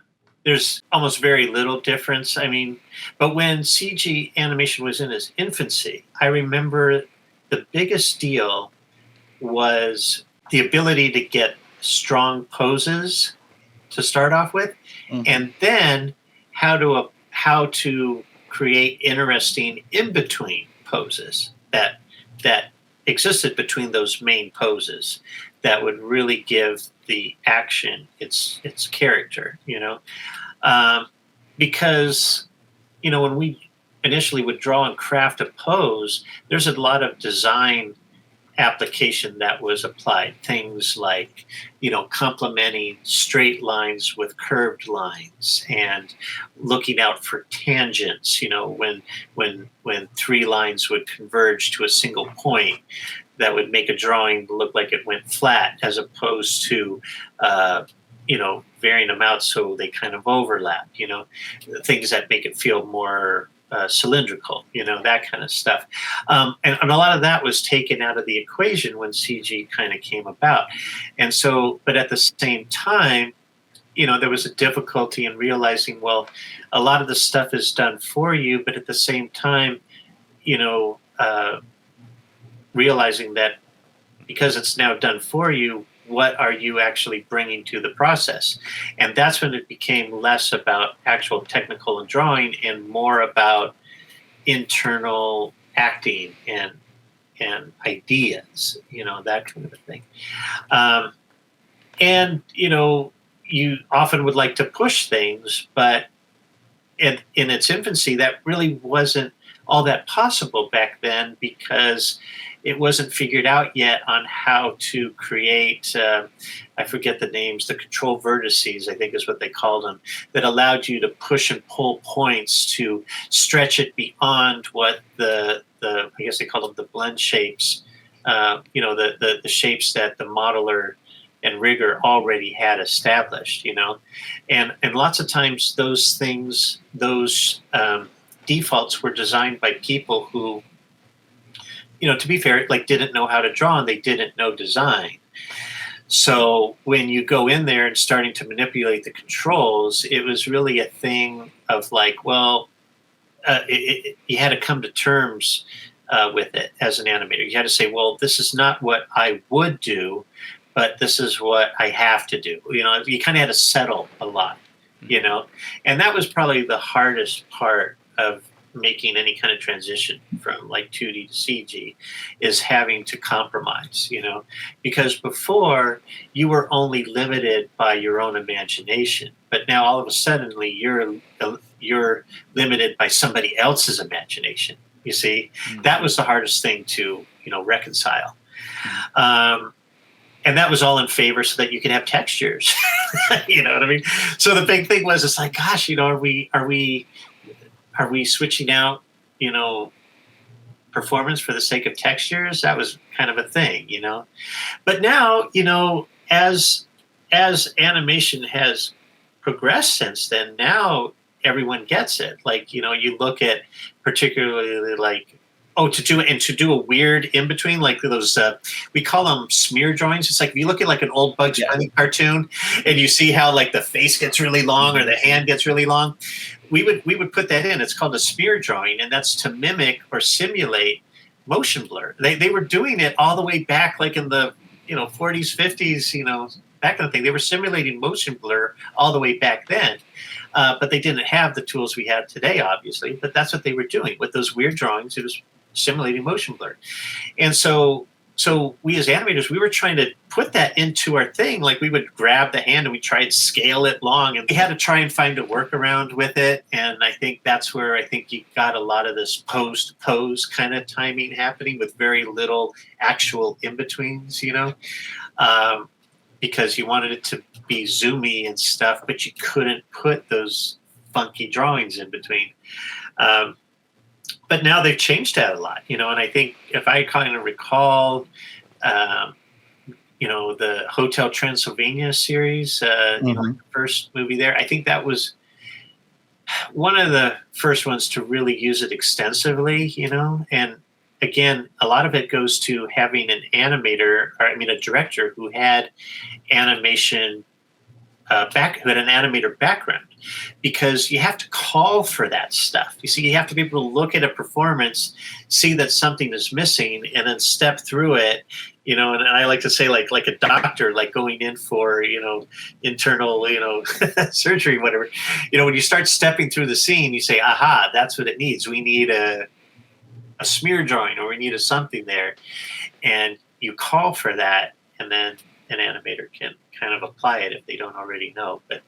there's almost very little difference. I mean, but when CG animation was in its infancy, I remember the biggest deal was the ability to get strong poses to start off with, and then how to create interesting in-between poses that existed between those main poses that would really give the action its character, because when we initially would draw and craft a pose, there's a lot of design application that was applied. Things like, complementing straight lines with curved lines, and looking out for tangents, when 3 lines would converge to a single point that would make a drawing look like it went flat, as opposed to varying them out so they kind of overlap, things that make it feel more cylindrical, that kind of stuff. And a lot of that was taken out of the equation when CG kind of came about. And so, but at the same time, there was a difficulty in realizing, well, a lot of the stuff is done for you, but at the same time, realizing that because it's now done for you, what are you actually bringing to the process? And that's when it became less about actual technical and drawing and more about internal acting and ideas, that kind of a thing. And you often would like to push things, but in its infancy, that really wasn't all that possible back then because it wasn't figured out yet on how to create, I forget the names, the control vertices, I think is what they called them, that allowed you to push and pull points to stretch it beyond what the I guess they call them the blend shapes, the shapes that the modeler and rigger already had established, and lots of times those things, those defaults were designed by people who, to be fair, like didn't know how to draw and they didn't know design. So when you go in there and starting to manipulate the controls, it was really a thing of like, well, you had to come to terms with it as an animator. You had to say, well, this is not what I would do, but this is what I have to do. You kind of had to settle a lot, and that was probably the hardest part of making any kind of transition from like 2D to CG, is having to compromise, because before you were only limited by your own imagination, but now all of a sudden you're limited by somebody else's imagination. You see, that was the hardest thing to, reconcile. And that was all in favor so that you could have textures. You know what I mean? So the big thing was, it's like, gosh, are we switching out, performance for the sake of textures? That was kind of a thing, But now, as animation has progressed since then, now everyone gets it. Like, you look at particularly like, to do a weird in between, like those we call them smear drawings. It's like if you look at like an old Bugs Bunny cartoon, and you see how like the face gets really long or the hand gets really long. We would put that in. It's called a smear drawing, and that's to mimic or simulate motion blur. They were doing it all the way back, like in the 40s, 50s, that kind of thing. They were simulating motion blur all the way back then. But they didn't have the tools we have today, obviously. But that's what they were doing with those weird drawings. It was simulating motion blur. And so we as animators, we were trying to put that into our thing. Like we would grab the hand and we tried to scale it long, and we had to try and find a workaround with it. And I think that's where I think you got a lot of this pose kind of timing happening with very little actual in-betweens, because you wanted it to be zoomy and stuff, but you couldn't put those funky drawings in between. But now they've changed that a lot, and I think if I kind of recall, the Hotel Transylvania series, the first movie there, I think that was one of the first ones to really use it extensively, and again, a lot of it goes to having an animator, a director who had animation who had an animator background, because you have to call for that stuff. You see, you have to be able to look at a performance, see that something is missing, and then step through it. And I like to say, like a doctor, like going in for internal surgery, whatever. When you start stepping through the scene, you say, "Aha, that's what it needs. We need a smear drawing, or we need a something there," and you call for that, and then an animator can kind of apply it if they don't already know. But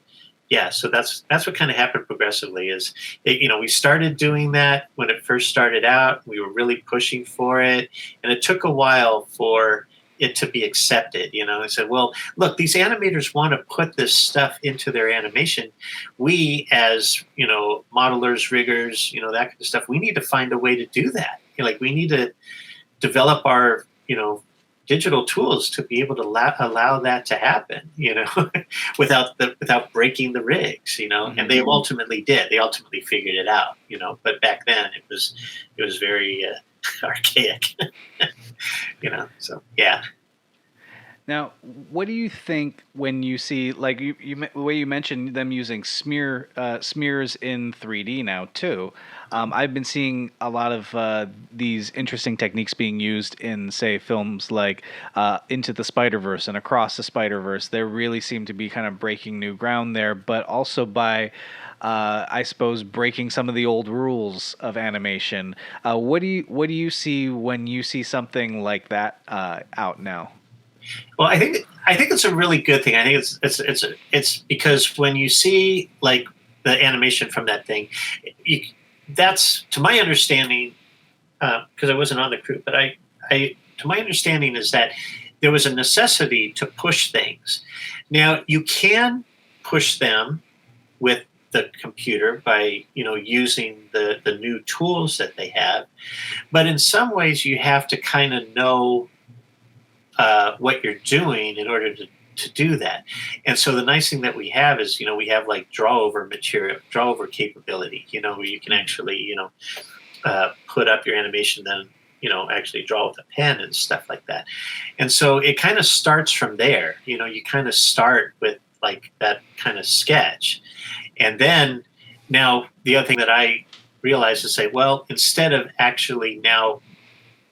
yeah, so that's what kind of happened progressively. Is we started doing that when it first started out. We were really pushing for it, and it took a while for it to be accepted. I said, well, look, these animators want to put this stuff into their animation. We, as modelers, riggers, that kind of stuff, we need to find a way to do that. We need to develop our digital tools to be able to allow that to happen, without breaking the rigs, and they ultimately did. They ultimately figured it out, but back then it was very archaic, so yeah. Now, what do you think when you see, like the way you mentioned them using smears in 3D now too? I've been seeing a lot of these interesting techniques being used in, say, films like Into the Spider-Verse and Across the Spider-Verse. There really seem to be kind of breaking new ground there, but also by I suppose breaking some of the old rules of animation. What do you see when you see something like that out now? Well, I think it's a really good thing. I think it's because when you see like the animation from that thing, you, that's to my understanding, because I wasn't on the crew, but I to my understanding is that there was a necessity to push things. Now you can push them with the computer by using the new tools that they have, but in some ways you have to kind of know what you're doing in order to do that. And so the nice thing that we have is, we have like draw over capability, where you can actually, put up your animation, then, actually draw with a pen and stuff like that. And so it kind of starts from there. You kind of start with like that kind of sketch. And then now the other thing that I realized is say, well, instead of actually now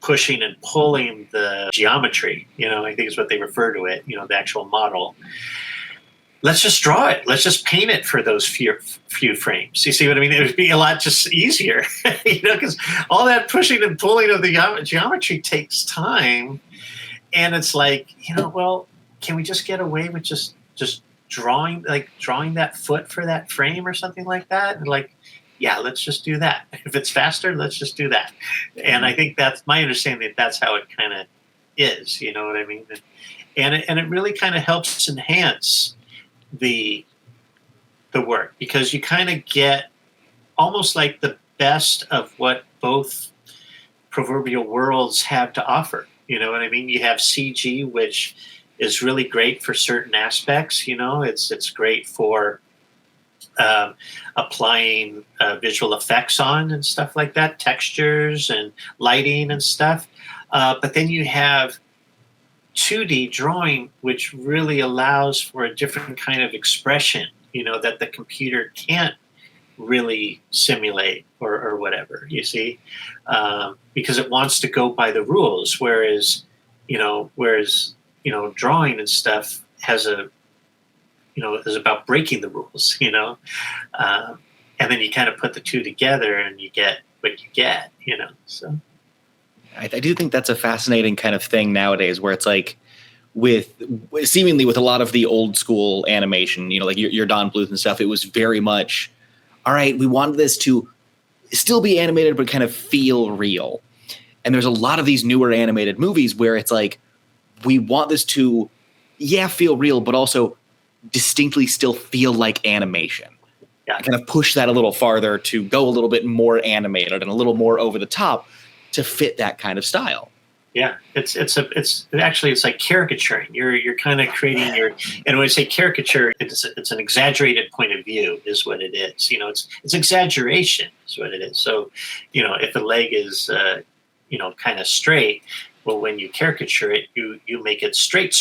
pushing and pulling the geometry, I think is what they refer to it, the actual model. Let's just draw it. Let's just paint it for those few frames. You see what I mean? It would be a lot just easier, because all that pushing and pulling of the geometry takes time. And it's like, well, can we just get away with just drawing that foot for that frame or something like that? And like, yeah, let's just do that. If it's faster, let's just do that. And I think that's my understanding. That's how it kind of is. You know what I mean? And it really kind of helps enhance the work, because you kind of get almost like the best of what both proverbial worlds have to offer. You know what I mean? You have CG, which is really great for certain aspects. It's great for applying visual effects on and stuff like that, textures and lighting and stuff. But then you have 2D drawing, which really allows for a different kind of expression, that the computer can't really simulate or whatever, you see, because it wants to go by the rules. Whereas drawing and stuff has is about breaking the rules, and then you kind of put the two together and you get what you get, so. I do think that's a fascinating kind of thing nowadays, where it's like seemingly with a lot of the old school animation, like your Don Bluth and stuff, it was very much, all right, we wanted this to still be animated, but kind of feel real. And there's a lot of these newer animated movies where it's like, we want this to, feel real, but also distinctly still feel like animation. Yeah, kind of push that a little farther to go a little bit more animated and a little more over the top to fit that kind of style. Yeah, it's like caricaturing. You're kind of creating and when I say caricature, it's an exaggerated point of view is what it is. It's exaggeration is what it is. So, if a leg is kind of straight, well, when you caricature it, you make it straight.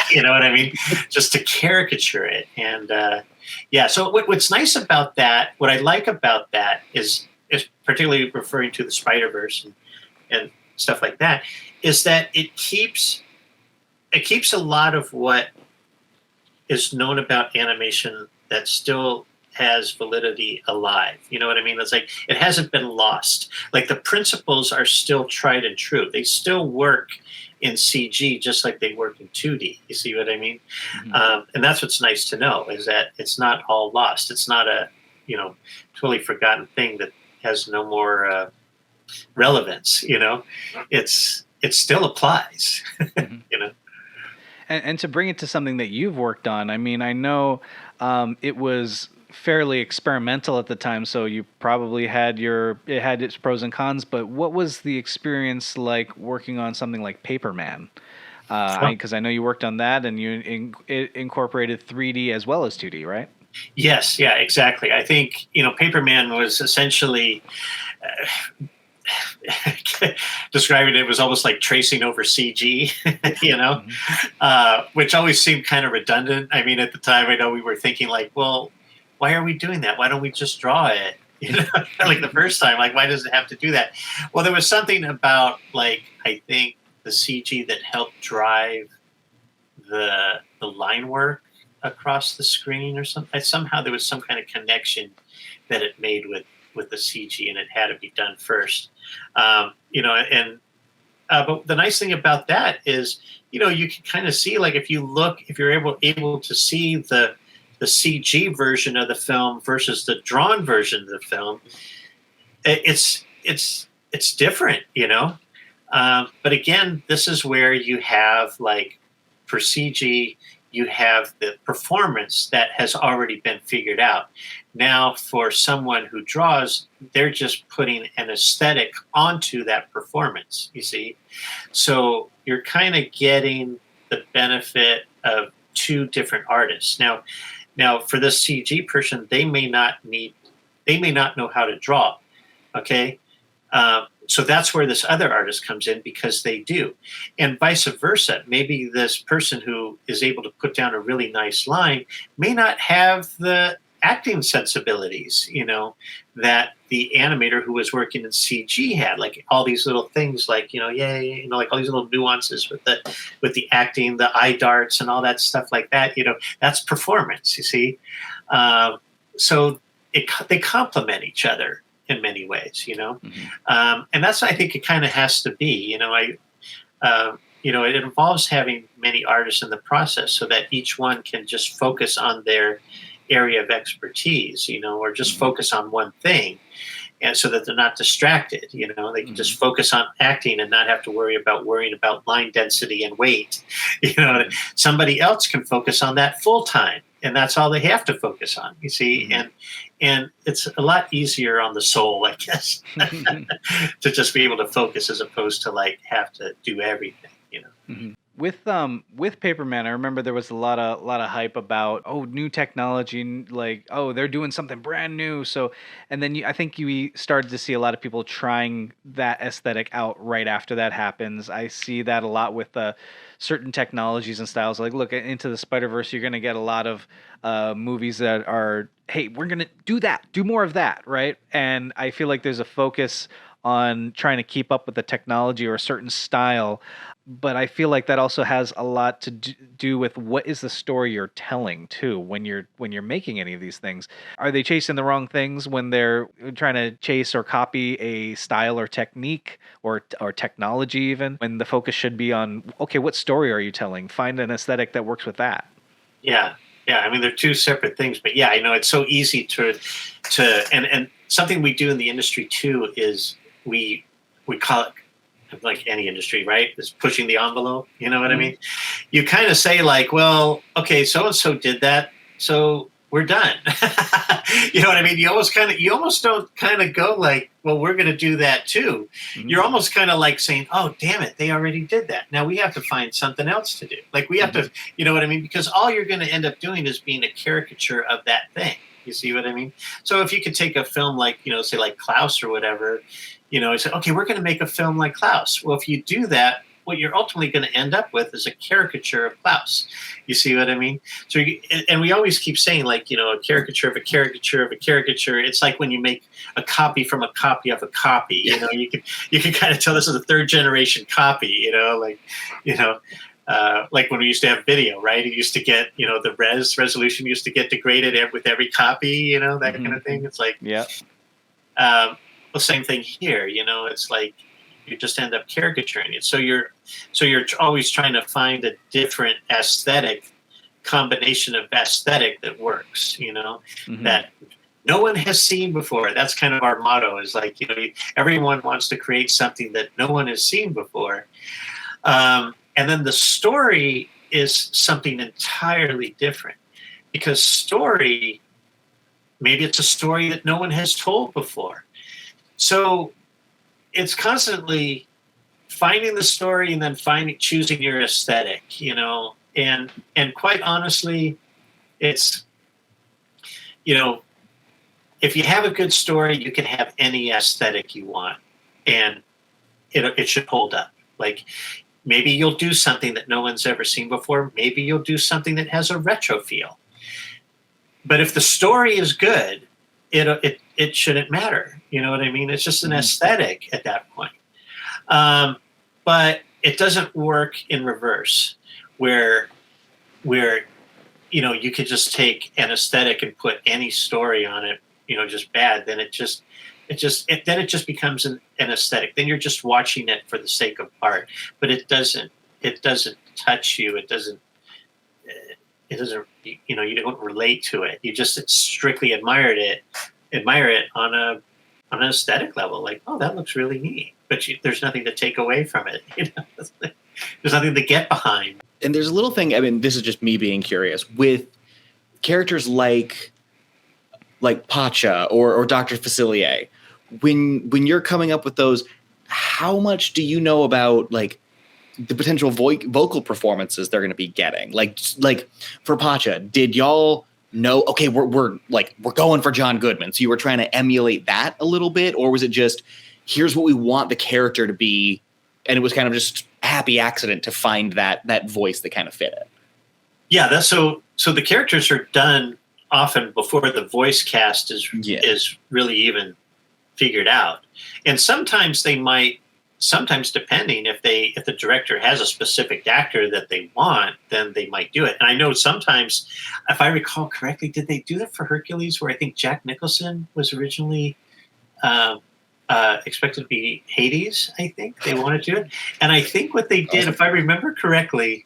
You know what I mean? Just to caricature it. And so what's nice about that, what I like about that is particularly referring to the Spider-Verse and stuff like that, is that it keeps a lot of what is known about animation that still has validity alive. You know what I mean? It's like it hasn't been lost. Like the principles are still tried and true. They still work in CG just like they work in 2D. You see what I mean? Mm-hmm. And that's what's nice to know, is that it's not all lost. It's not a totally forgotten thing that has no more relevance. It still applies. Mm-hmm. And to bring it to something that you've worked on, I mean, I know it was fairly experimental at the time, so you probably it had its pros and cons, but what was the experience like working on something like Paperman? Because I know you worked on that and it incorporated 3D as well as 2D, right? Yes, yeah, exactly. I think, Paperman was essentially describing it was almost like tracing over CG, which always seemed kind of redundant. I mean, at the time, I know we were thinking like, well, why are we doing that? Why don't we just draw it? Like the first time, like, why does it have to do that? Well, there was something about, like, I think the CG that helped drive the line work across the screen or something. Somehow there was some kind of connection that it made with the CG, and it had to be done first. But the nice thing about that is, you can kind of see, like, if you're able to see the CG version of the film versus the drawn version of the film, it's different, But again, this is where you have, like, for CG, you have the performance that has already been figured out. Now, for someone who draws, they're just putting an aesthetic onto that performance, you see? So you're kind of getting the benefit of two different artists. Now for this CG person, they may not know how to draw, okay? So that's where this other artist comes in, because they do. And vice versa. Maybe this person who is able to put down a really nice line may not have the acting sensibilities, that the animator who was working in CG had, like all these little things, like, like all these little nuances with the acting, the eye darts and all that stuff like that, that's performance, you see? So they complement each other in many ways, and that's, I think, it kind of has to be, it involves having many artists in the process so that each one can just focus on their area of expertise, or just focus on one thing, and so that they're not distracted, they can just focus on acting and not have to worrying about line density and weight. Somebody else can focus on that full time, and that's all they have to focus on, you see. And it's a lot easier on the soul, I guess, to just be able to focus as opposed to, like, have to do everything, With Paperman, I remember there was a lot of hype about, new technology, like, they're doing something brand new. So, and then I think you started to see a lot of people trying that aesthetic out right after that happens. I see that a lot with certain technologies and styles. Like, look, Into the Spider-Verse, you're going to get a lot of movies that are, hey, we're going to do more of that, right? And I feel like there's a focus on trying to keep up with the technology or a certain style. But I feel like that also has a lot to do with what is the story you're telling too. When you're making any of these things, are they chasing the wrong things when they're trying to chase or copy a style or technique or technology, even when the focus should be on, okay, what story are you telling? Find an aesthetic that works with that. Yeah. I mean, they're two separate things, but yeah, I know it's so easy to and something we do in the industry too is we call it, like any industry, right, is pushing the envelope. You know what I mean? You kind of say, like, well, okay, so-and-so did that, so we're done. You know what I mean? You almost don't kind of go like, well, we're going to do that too. You're almost kind of like saying, oh, damn it, they already did that. Now we have to find something else to do. Like, we have to, you know what I mean? Because all you're going to end up doing is being a caricature of that thing. You see what I mean? So if you could take a film like, say like Klaus or whatever, I said, okay, we're going to make a film like Klaus. Well, if you do that, what you're ultimately going to end up with is a caricature of Klaus. You see what I mean? So, and we always keep saying, like, a caricature of a caricature of a caricature. It's like when you make a copy from a copy of a copy. You can kind of tell this is a third generation copy. Like when we used to have video, right? It used to get, the resolution used to get degraded with every copy. That kind of thing. It's like, yeah. Well, same thing here. It's like you just end up caricaturing it. So you're always trying to find a different aesthetic combination of aesthetic that works. That no one has seen before. That's kind of our motto. Is like, everyone wants to create something that no one has seen before. And then the story is something entirely different, because story, maybe it's a story that no one has told before. So it's constantly finding the story and then choosing your aesthetic, and quite honestly, it's, if you have a good story, you can have any aesthetic you want. and it should hold up. Like maybe you'll do something that no one's ever seen before. Maybe you'll do something that has a retro feel. But if the story is good, it shouldn't matter. You know what I mean? It's just an aesthetic at that point. But it doesn't work in reverse, where you could just take an aesthetic and put any story on it, just bad. Then it just becomes an aesthetic. Then you're just watching it for the sake of art, but it doesn't touch you. It doesn't, you don't relate to it. You just strictly admire it on an aesthetic level. Like, oh, that looks really neat, but there's nothing to take away from it. There's nothing to get behind. And there's a little thing, I mean, this is just me being curious, with characters like Pacha or Dr. Facilier, when you're coming up with those, how much do you know about like the potential vocal performances they're going to be getting? Like for Pacha, did y'all know, okay, we're going for John Goodman, so you were trying to emulate that a little bit, or was it just, here's what we want the character to be, and it was kind of just a happy accident to find that voice that kind of fit it? Yeah, that's so the characters are done often before the voice cast is really even figured out. And sometimes depending if the director has a specific actor that they want, then they might do it. And I know sometimes, if I recall correctly, did they do that for Hercules, where I think Jack Nicholson was originally expected to be Hades? I think they wanted to do it. And I think what they did, if I remember correctly,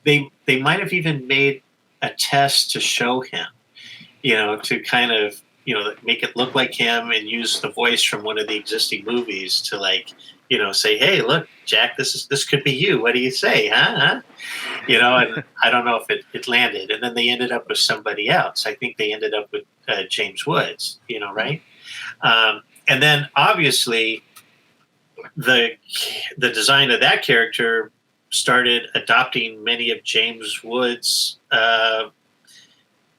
they might have even made a test to show him, to kind of, make it look like him and use the voice from one of the existing movies to say, hey, look, Jack, this could be you. What do you say? Huh? And I don't know if it landed. And then they ended up with somebody else. I think they ended up with James Woods, right? And then obviously the design of that character started adopting many of James Woods'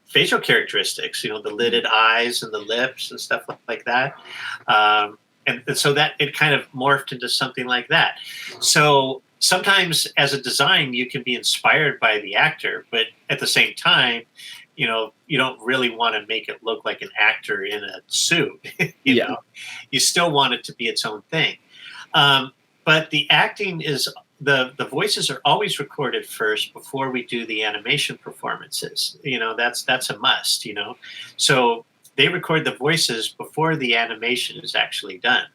facial characteristics, the lidded eyes and the lips and stuff like that. And so that it kind of morphed into something like that. So sometimes as a design, you can be inspired by the actor, but at the same time, you don't really want to make it look like an actor in a suit. You know, you still want it to be its own thing. But the acting is, the voices are always recorded first before we do the animation performances. That's a must, So they record the voices before the animation is actually done.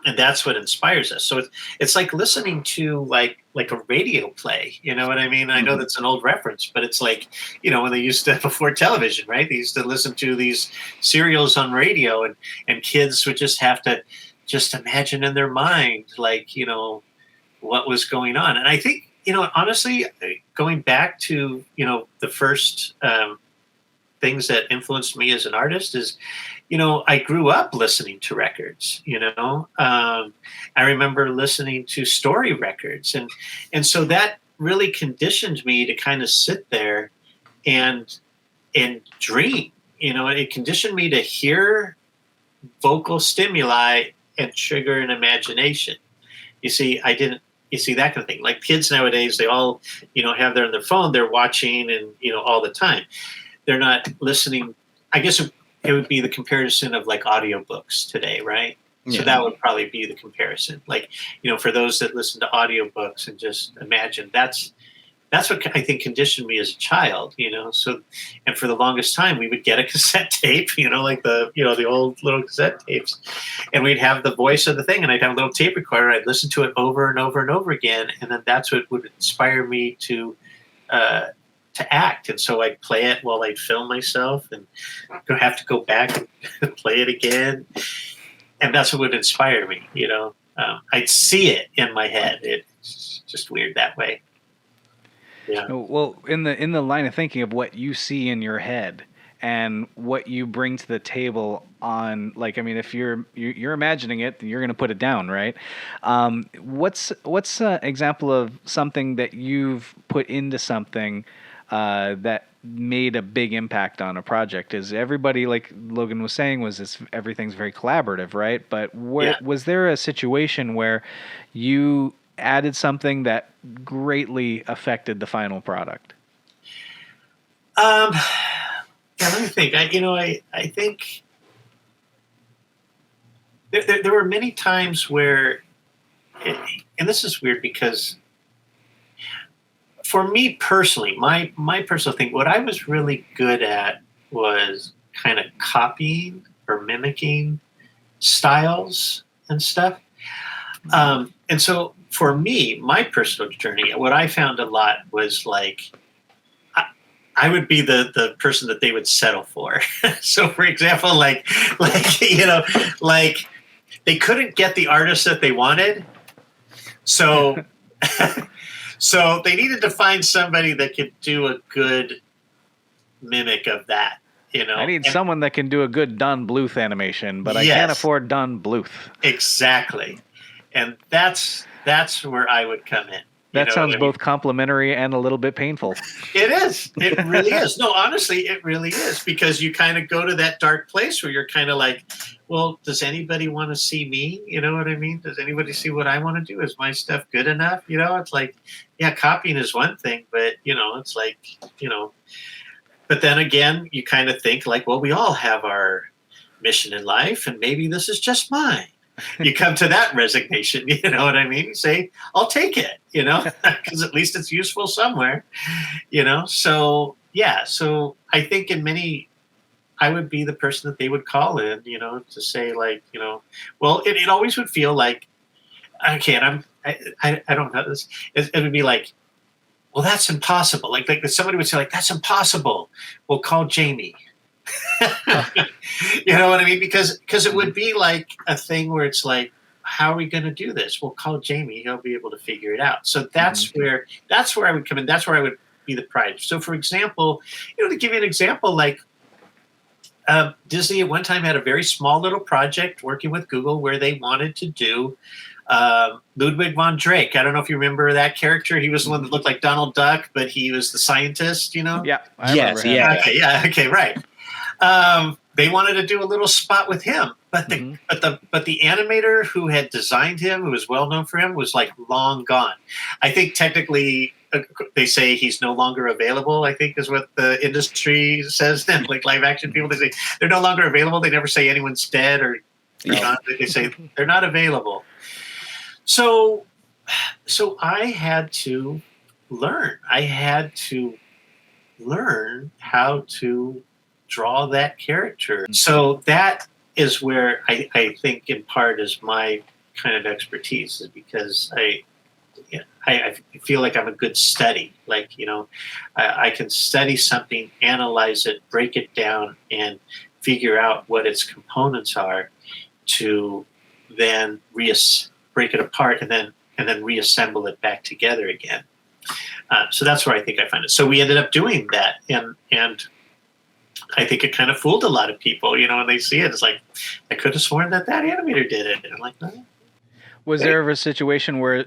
And that's what inspires us. So it's like listening to like a radio play, you know what I mean? I know that's an old reference, but it's like, when they used to, before television, right? They used to listen to these serials on radio, and kids would just have to just imagine in their mind, what was going on. And I think, honestly, going back to, the first things that influenced me as an artist is, I grew up listening to records, I remember listening to story records. And so that really conditioned me to kind of sit there and dream, it conditioned me to hear vocal stimuli and trigger an imagination. You see that kind of thing. Like kids nowadays, they all, have their phone, they're watching and, all the time. They're not listening. I guess it would be the comparison of like audiobooks today, right? Yeah. So that would probably be the comparison. Like, for those that listen to audiobooks and just imagine, that's what I think conditioned me as a child, So, and for the longest time, we would get a cassette tape, like the old little cassette tapes, and we'd have the voice of the thing, and I'd have a little tape recorder. I'd listen to it over and over and over again, and then that's what would inspire me to act. And so I'd play it while I'd film myself, and have to go back and play it again, and that's what would inspire me. I'd see it in my head. It's just weird that way. Yeah. Well, in the line of thinking of what you see in your head and what you bring to the table on, if you're imagining it, then you're going to put it down, right? What's an example of something that you've put into something that made a big impact on a project? Is everybody, like Logan was saying, everything's very collaborative, right? But was there a situation where you added something that greatly affected the final product? Yeah, let me think. I think there were many times where, and this is weird because for me personally, my personal thing, what I was really good at was kind of copying or mimicking styles and stuff. And so for me, my personal journey, what I found a lot was like, I would be the person that they would settle for. So for example, like they couldn't get the artist that they wanted. So so they needed to find somebody that could do a good mimic of that, I need someone that can do a good Don Bluth animation, but I can't afford Don Bluth. Exactly. And that's where I would come in. That sounds both complimentary and a little bit painful. It is. It really is. No, honestly, it really is, because you kind of go to that dark place where you're kind of like, well, does anybody want to see me? You know what I mean? Does anybody see what I want to do? Is my stuff good enough? It's like, yeah, copying is one thing, but, it's like, but then again, you kind of think like, well, we all have our mission in life, and maybe this is just mine. You come to that resignation, you know what I mean? You say, I'll take it, because at least it's useful somewhere, So, yeah, so I think I would be the person that they would call in, to say like, well, it always would feel like, okay, and I don't know this. It would be like, well, that's impossible. Like somebody would say like, that's impossible. We'll call Jamie. You know what I mean? Because it would be like a thing where it's like, how are we going to do this? We'll call Jamie. He'll be able to figure it out. So that's where I would come in. That's where I would be the pride. So for example, to give you an example, like Disney at one time had a very small little project working with Google where they wanted to do Ludwig von Drake. I don't know if you remember that character. He was the one that looked like Donald Duck, but he was the scientist, Yeah. I remember him. Yeah. Okay, yeah. Okay. Right. They wanted to do a little spot with him, but the animator who had designed him, who was well known for him, was like long gone. I think technically they say he's no longer available. I think is what the industry says. Then, like live action people, they say they're no longer available. They never say anyone's dead or not. They say they're not available. So I had to learn. I had to learn how to draw that character. So that is where I think in part is my kind of expertise, is because I feel like I'm a good study. Like, I can study something, analyze it, break it down, and figure out what its components are to then break it apart and then reassemble it back together again. So that's where I think I find it. So we ended up doing that, and I think it kind of fooled a lot of people, when they see it. It's like, I could have sworn that animator did it. And I'm like, no. Was there ever a situation where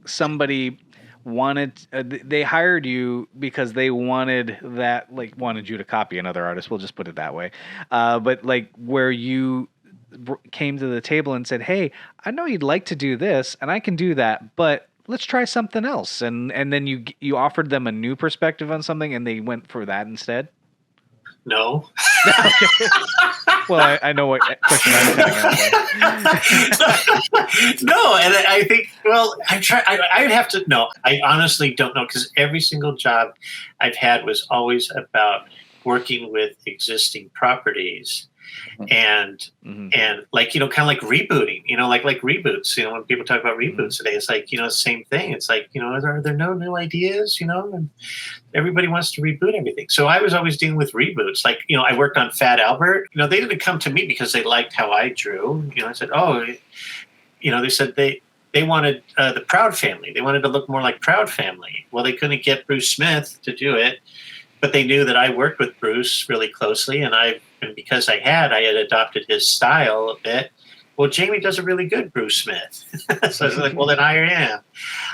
somebody wanted, they hired you because they wanted you to copy another artist? We'll just put it that way. But like where you came to the table and said, hey, I know you'd like to do this and I can do that, but let's try something else. And then you offered them a new perspective on something and they went for that instead? No. Well, I know what question I'm coming at. No, and I think, well, I would have to, no, I honestly don't know, because every single job I've had was always about working with existing properties. And like, kind of like rebooting, like reboots, when people talk about reboots today, it's like, same thing. It's like, are there no new ideas, and everybody wants to reboot everything. So I was always dealing with reboots. Like, I worked on Fat Albert. They didn't come to me because they liked how I drew. I said, oh, they said they wanted the Proud Family. They wanted to look more like Proud Family. Well, they couldn't get Bruce Smith to do it, but they knew that I worked with Bruce really closely, and because I had adopted his style a bit, well, Jamie does a really good Bruce Smith. So I was like, well, then hire him.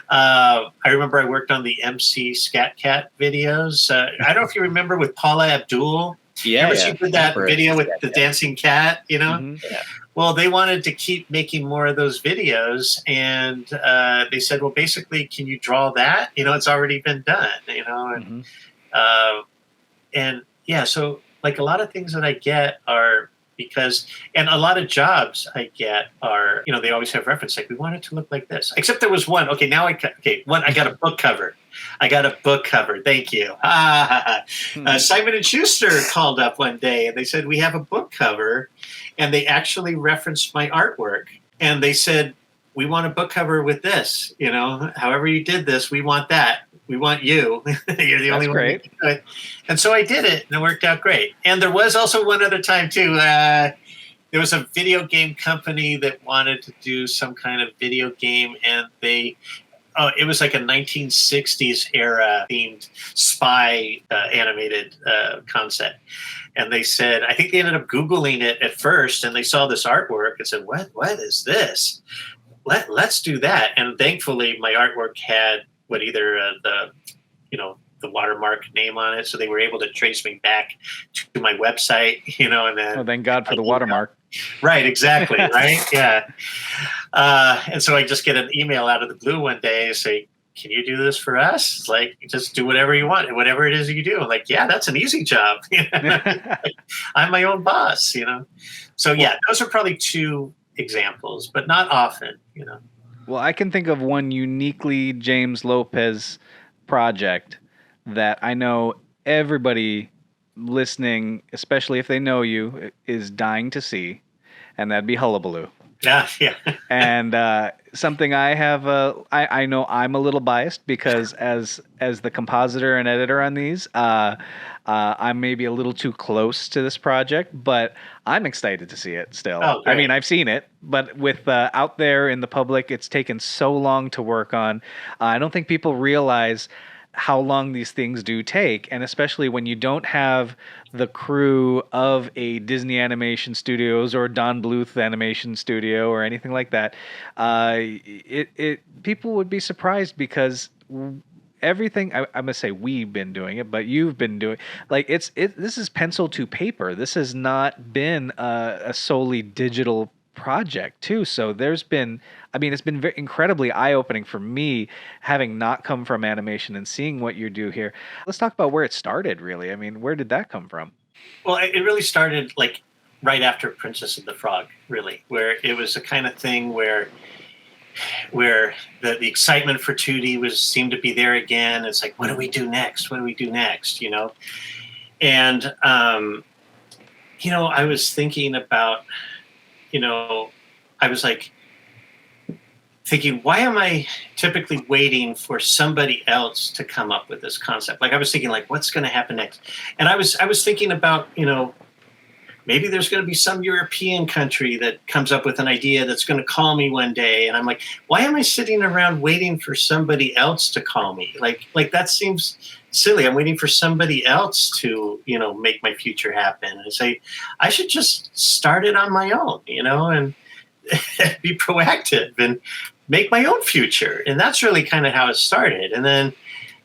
I remember I worked on the MC Scat Cat videos. I don't know if you remember with Paula Abdul. Yeah, Remember she did that video with the dancing cat, you know? Mhm. Yeah. Well, they wanted to keep making more of those videos, and they said, well, basically, can you draw that? You know, it's already been done, you know? And, Mhm. and yeah, so like a lot of things that I get are because, and a lot of jobs I get are, you know, they always have reference, like, we want it to look like this. Except there was one. Okay, now I got a book cover. I got a book cover. Thank you. Simon and Schuster called up one day and they said, we have a book cover. And they actually referenced my artwork. And they said, we want a book cover with this. You know, however you did this, we want that. We want you. You're the only one who can do it. And so I did it, and it worked out great. And there was also one other time, too. There was a video game company that wanted to do some kind of video game, and it was like a 1960s era themed spy animated concept. And they said, I think they ended up Googling it at first, and they saw this artwork and said, what is this? Let's do that. And thankfully, my artwork had either the watermark name on it, so they were able to trace me back to my website, you know, and then. Oh, thank God for the watermark. Right, exactly, right, yeah. And so I just get an email out of the blue one day and say, can you do this for us? It's like, just do whatever you want, whatever it is you do. I'm like, yeah, that's an easy job. I'm my own boss, you know. So yeah, those are probably two examples, but not often, you know. Well, I can think of one uniquely James Lopez project that I know everybody listening, especially if they know you, is dying to see, and that'd be Hullabaloo. Yeah. And something I have, I know I'm a little biased because as the compositor and editor on these, I'm maybe a little too close to this project, but I'm excited to see it still. Oh, I mean, I've seen it, but with out there in the public, it's taken so long to work on. I don't think people realize how long these things do take, and especially when you don't have the crew of a Disney Animation Studios or Don Bluth Animation Studio or anything like that, people would be surprised because everything I'm gonna say we've been doing it, but you've been doing this is pencil to paper. This has not been a solely digital project too. So it's been very incredibly eye-opening for me, having not come from animation and seeing what you do here. Let's talk about where it started, really. I mean, where did that come from? Well, it really started like right after Princess and the Frog, really, where it was the kind of thing where the excitement for 2D seemed to be there again. It's like, what do we do next? What do we do next? You know? And, you know, I was thinking about, you know, I was like thinking, why am I typically waiting for somebody else to come up with this concept? Like I was thinking, like, what's going to happen next? And I was thinking about, you know, maybe there's going to be some European country that comes up with an idea that's going to call me one day. And I'm like, why am I sitting around waiting for somebody else to call me? Like that seems silly. I'm waiting for somebody else to, you know, make my future happen. And say, I should just start it on my own, you know, and be proactive and make my own future. And that's really kind of how it started. And then,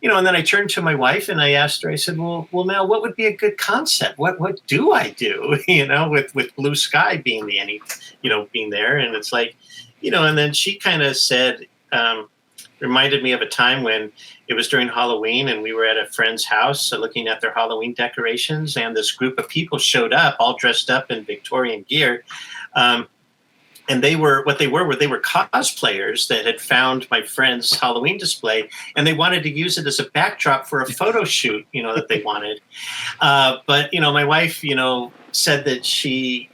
you know, and then I turned to my wife and I asked her, I said, well, Mel, what would be a good concept? What do I do? You know, with Blue Sky being being there. And it's like, you know, and then she kind of said, reminded me of a time when it was during Halloween and we were at a friend's house looking at their Halloween decorations, and this group of people showed up all dressed up in Victorian gear. And they were cosplayers that had found my friend's Halloween display, and they wanted to use it as a backdrop for a photo shoot, you know, that they wanted. But, you know, my wife, you know, said that she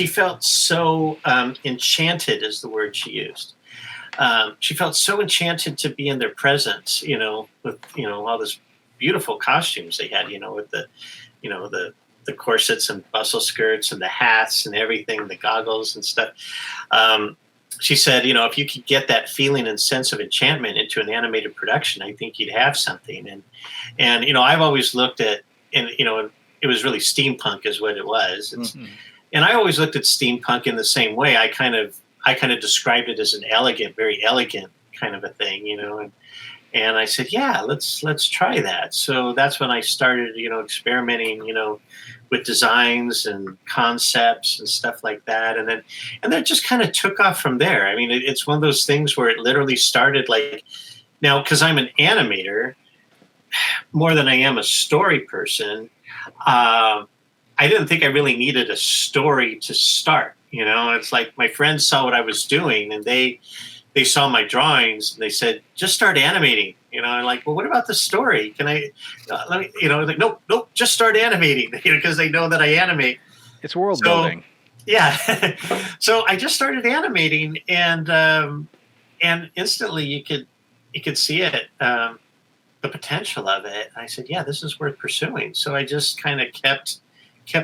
felt so enchanted, is the word she used. She felt so enchanted to be in their presence, you know, with, you know, all this beautiful costumes they had, you know, with the corsets and bustle skirts and the hats and everything, the goggles and stuff. She said, you know, if you could get that feeling and sense of enchantment into an animated production, I think you'd have something. And you know, I've always looked at, and you know, it was really steampunk is what it was. It's, and I always looked at steampunk in the same way. I kind of described it as an elegant, very elegant kind of a thing, and I said, yeah, let's try that. So that's when I started, experimenting, with designs and concepts and stuff like that. And then just kind of took off from there. I mean, it's one of those things where it literally started like, now, because I'm an animator more than I am a story person, I didn't think I really needed a story to start. It's like my friends saw what I was doing, and they saw my drawings, and they said, just start animating. I'm like, well, what about the story? Can I, let me, like, nope, just start animating, because they know that I animate. It's world building. Yeah. So I just started animating, and instantly you could see it, the potential of it. And I said, yeah, this is worth pursuing. So I just kind of kept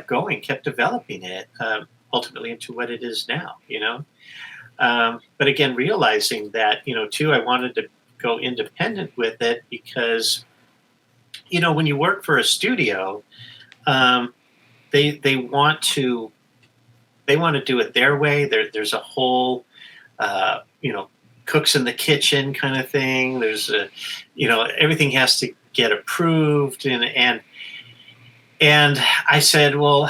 going, kept developing it, ultimately into what it is now, but again, realizing that, too, I wanted to go independent with it because, when you work for a studio, they want to do it their way. There's a whole, cooks in the kitchen kind of thing. There's everything has to get approved, and I said, well,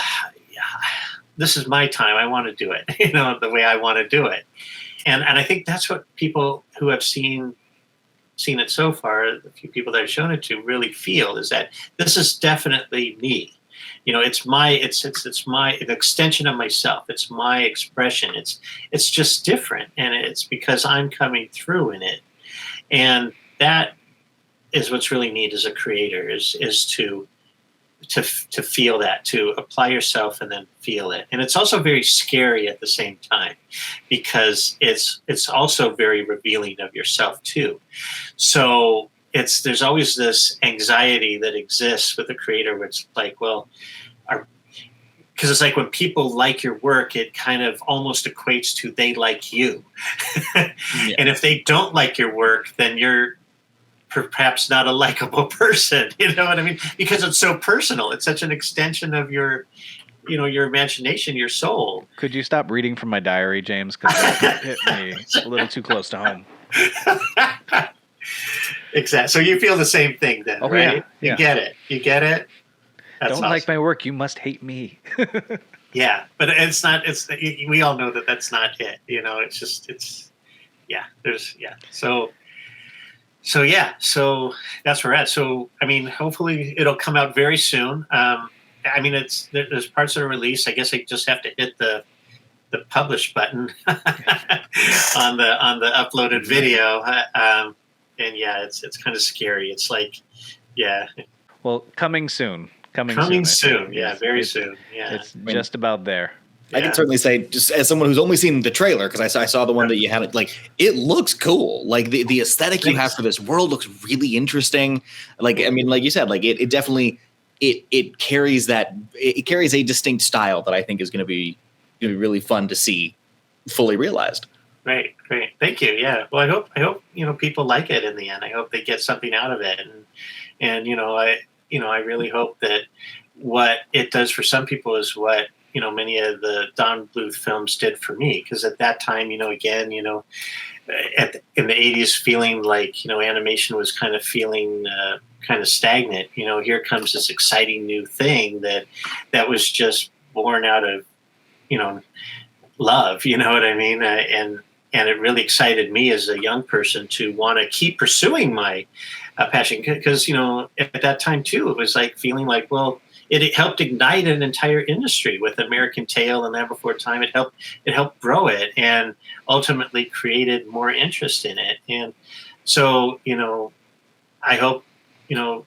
this is my time. I want to do it, the way I want to do it. And I think that's what people who have seen it so far, the few people that I've shown it to, really feel, is that this is definitely me. It's an extension of myself. It's my expression. It's just different. And it's because I'm coming through in it. And that is what's really neat as a creator, is to feel that, to apply yourself and then feel it. And it's also very scary at the same time, because it's also very revealing of yourself too. So there's always this anxiety that exists with the creator, which is like, well, because it's like when people like your work, it kind of almost equates to they like you. Yeah. And if they don't like your work, then you're perhaps not a likable person. You know what I mean? Because it's so personal. It's such an extension of your imagination, your soul. Could you stop reading from my diary, James? Because that hit me a little too close to home. Exactly. So you feel the same thing then, right? Yeah. You get it? That's Don't awesome. like my work, you must hate me. Yeah, but it's not. We all know that that's not it. So that's where we're at. So I mean, hopefully it'll come out very soon. I mean, there's parts that are released. I guess I just have to hit the publish button on the uploaded video. And yeah, it's kind of scary. It's like, yeah. Well, coming soon. Coming soon. Yeah, very soon. Yeah, it's just about there. I can certainly say, just as someone who's only seen the trailer, because I saw the one that you had, like, it looks cool. Like the aesthetic you have for this world looks really interesting. Like, I mean, like you said, like it definitely it carries a distinct style that I think is going to be really fun to see fully realized. Great. Thank you. Yeah. Well, I hope people like it in the end. I hope they get something out of it, and I really hope that what it does for some people is what many of the Don Bluth films did for me. Because at that time, again, in the 80s, feeling like animation was kind of feeling kind of stagnant. Here comes this exciting new thing that was just born out of love. You know what I mean? And it really excited me as a young person to want to keep pursuing my passion, because at that time too, it was like feeling like, well, it helped ignite an entire industry with American Tail and That Before Time. It helped grow it, and ultimately created more interest in it. And so I hope the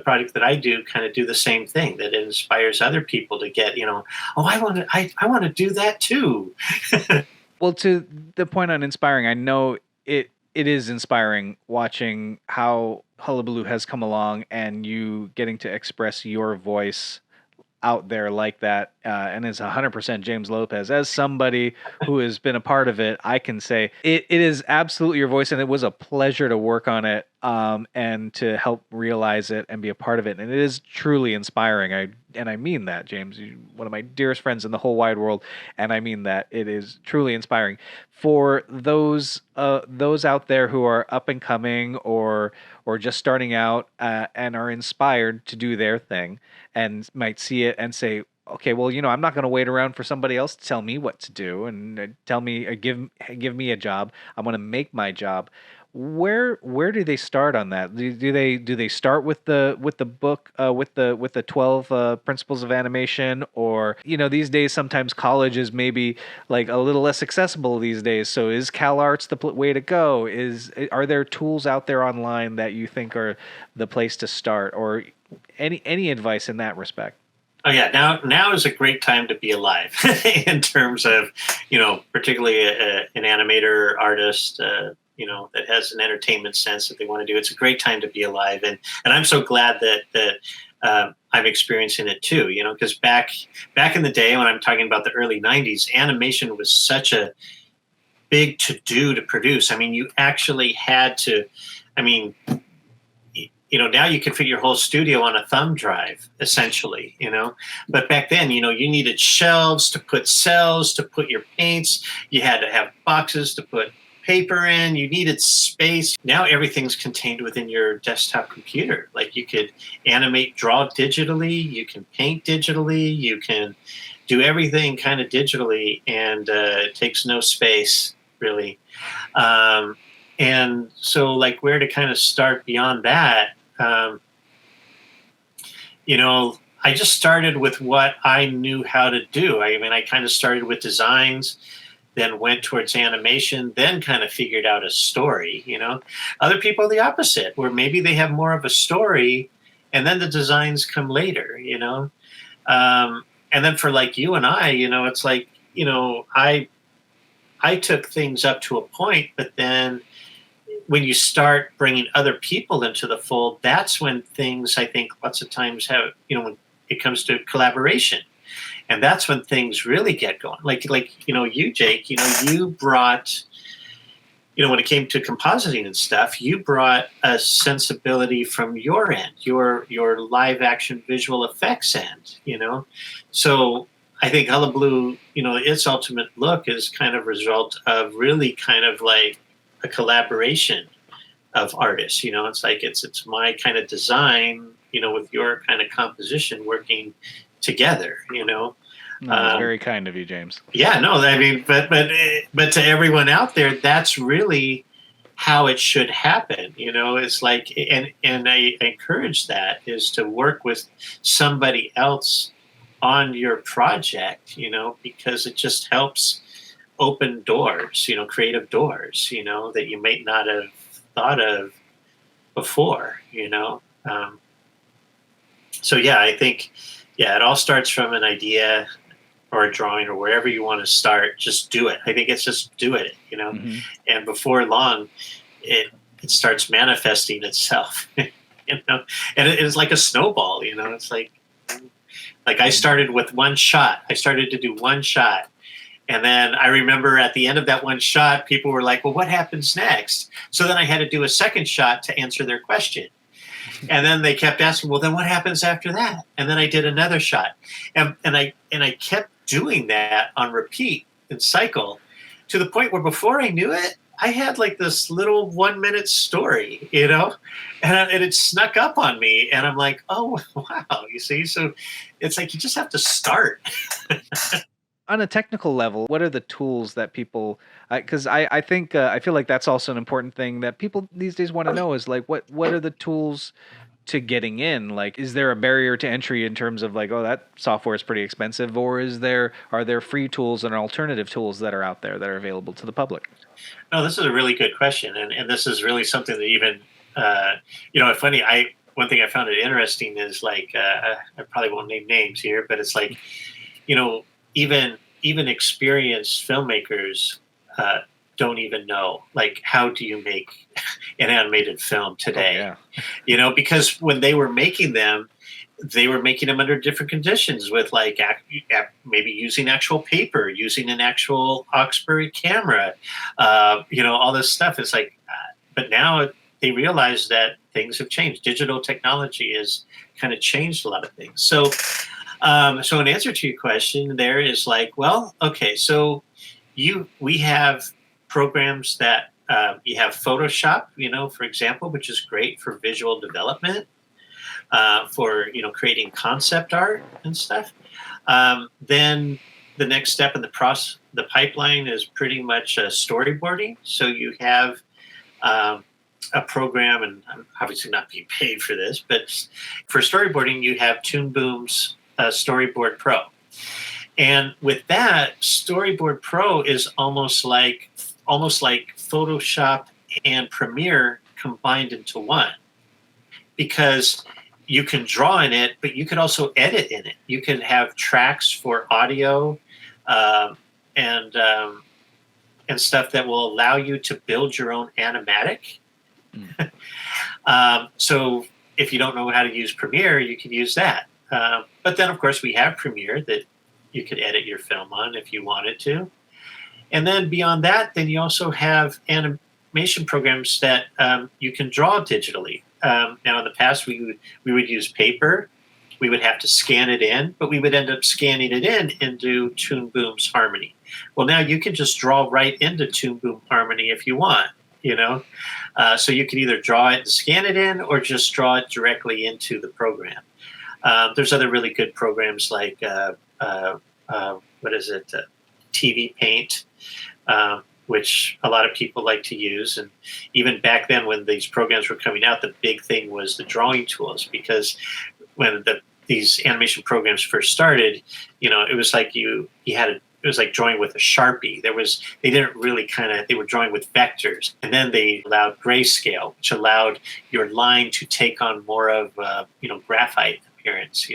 project that I do kind of do the same thing, that it inspires other people to get I want to do that too. Well, to the point on inspiring, I know it is inspiring watching how Hullabaloo has come along and you getting to express your voice out there like that. And it's 100% James Lopez. As somebody who has been a part of it, I can say it is absolutely your voice, and it was a pleasure to work on it. and to help realize it and be a part of it. And it is truly inspiring. I mean that, James, you're one of my dearest friends in the whole wide world, and I mean that. It is truly inspiring for those out there who are up and coming or just starting out and are inspired to do their thing and might see it and say, okay, well, I'm not going to wait around for somebody else to tell me what to do and tell me, give me a job. I'm going to make my job. Where do they start on that? Do they start with the book with the 12 principles of animation, or these days sometimes college is maybe like a little less accessible these days. So is CalArts the way to go? Are there tools out there online that you think are the place to start, or any advice in that respect? Oh yeah, now is a great time to be alive in terms of particularly an animator artist. That has an entertainment sense that they want to do. It's a great time to be alive, and I'm so glad that I'm experiencing it too. Because back in the day when I'm talking about the early '90s, animation was such a big to do to produce. I mean, you actually had to. I mean, now you can fit your whole studio on a thumb drive, essentially. But back then, you needed shelves to put cells, to put your paints. You had to have boxes to put paper in. You needed space. Now everything's contained within your desktop computer. Like you could animate, draw digitally, you can paint digitally, you can do everything kind of digitally, and it takes no space really. And so like where to kind of start beyond that, I just started with what I knew how to do. I mean, I kind of started with designs, then went towards animation, then kind of figured out a story. Other people are the opposite, where maybe they have more of a story and then the designs come later. And then for like you and I, it's like, I took things up to a point, but then when you start bringing other people into the fold, that's when things, I think, lots of times have, when it comes to collaboration. And that's when things really get going. Like you, Jake, you brought, when it came to compositing and stuff, you brought a sensibility from your end, your live action visual effects end, So I think Hullabaloo, its ultimate look is kind of a result of really kind of like a collaboration of artists. It's like it's my kind of design, with your kind of composition working together. That's very kind of you, James. Yeah, no, I mean, but to everyone out there, that's really how it should happen. It's like, and I encourage that, is to work with somebody else on your project, because it just helps open doors, creative doors, that you might not have thought of before, So yeah, I think, it all starts from an idea or a drawing or wherever you want to start. Just do it. I think it's just do it, Mm-hmm. And before long, it starts manifesting itself, and it's like a snowball, It's like I started with one shot. I started to do one shot. And then I remember at the end of that one shot, people were like, well, what happens next? So then I had to do a second shot to answer their question. And then they kept asking, well, then what happens after that? And then I did another shot. And I kept doing that on repeat and cycle to the point where before I knew it, I had like this little 1 minute story, and it snuck up on me. And I'm like, oh, wow, you see? So it's like you just have to start. On a technical level, what are the tools that people, because I think, I feel like that's also an important thing that people these days want to know is like, what are the tools to getting in? Like, is there a barrier to entry in terms of like, oh, that software is pretty expensive, or are there free tools and alternative tools that are out there that are available to the public? No, this is a really good question. And this is really something that even, funny, one thing I found it interesting is like, I probably won't name names here, but it's like, even experienced filmmakers don't even know, like, how do you make an animated film today? Oh, yeah. Because when they were making them under different conditions with like maybe using actual paper, using an actual Oxbury camera, all this stuff. It's like, but now they realized that things have changed. Digital technology has kind of changed a lot of things. So, so in answer to your question, there is like, well, okay, so we have programs that you have Photoshop, for example, which is great for visual development, for creating concept art and stuff. Then the next step in the pipeline is pretty much storyboarding. So you have a program, and I'm obviously not being paid for this, but for storyboarding, you have Toon Boom's Storyboard Pro. And with that, Storyboard Pro is almost like Photoshop and Premiere combined into one, because you can draw in it, but you could also edit in it. You can have tracks for audio and stuff that will allow you to build your own animatic. So if you don't know how to use Premiere, you can use that. But then, of course, we have Premiere that you could edit your film on if you wanted to. And then beyond that, then you also have animation programs that you can draw digitally. Now, in the past, we would use paper. We would have to scan it in, but we would end up scanning it into Toon Boom's Harmony. Well, now you can just draw right into Toon Boom Harmony if you want, So you can either draw it and scan it in, or just draw it directly into the program. There's other really good programs like, TV Paint, which a lot of people like to use. And even back then when these programs were coming out, the big thing was the drawing tools, because when these animation programs first started, it was like it was like drawing with a Sharpie. They didn't really they were drawing with vectors. And then they allowed grayscale, which allowed your line to take on more of, graphite appearance,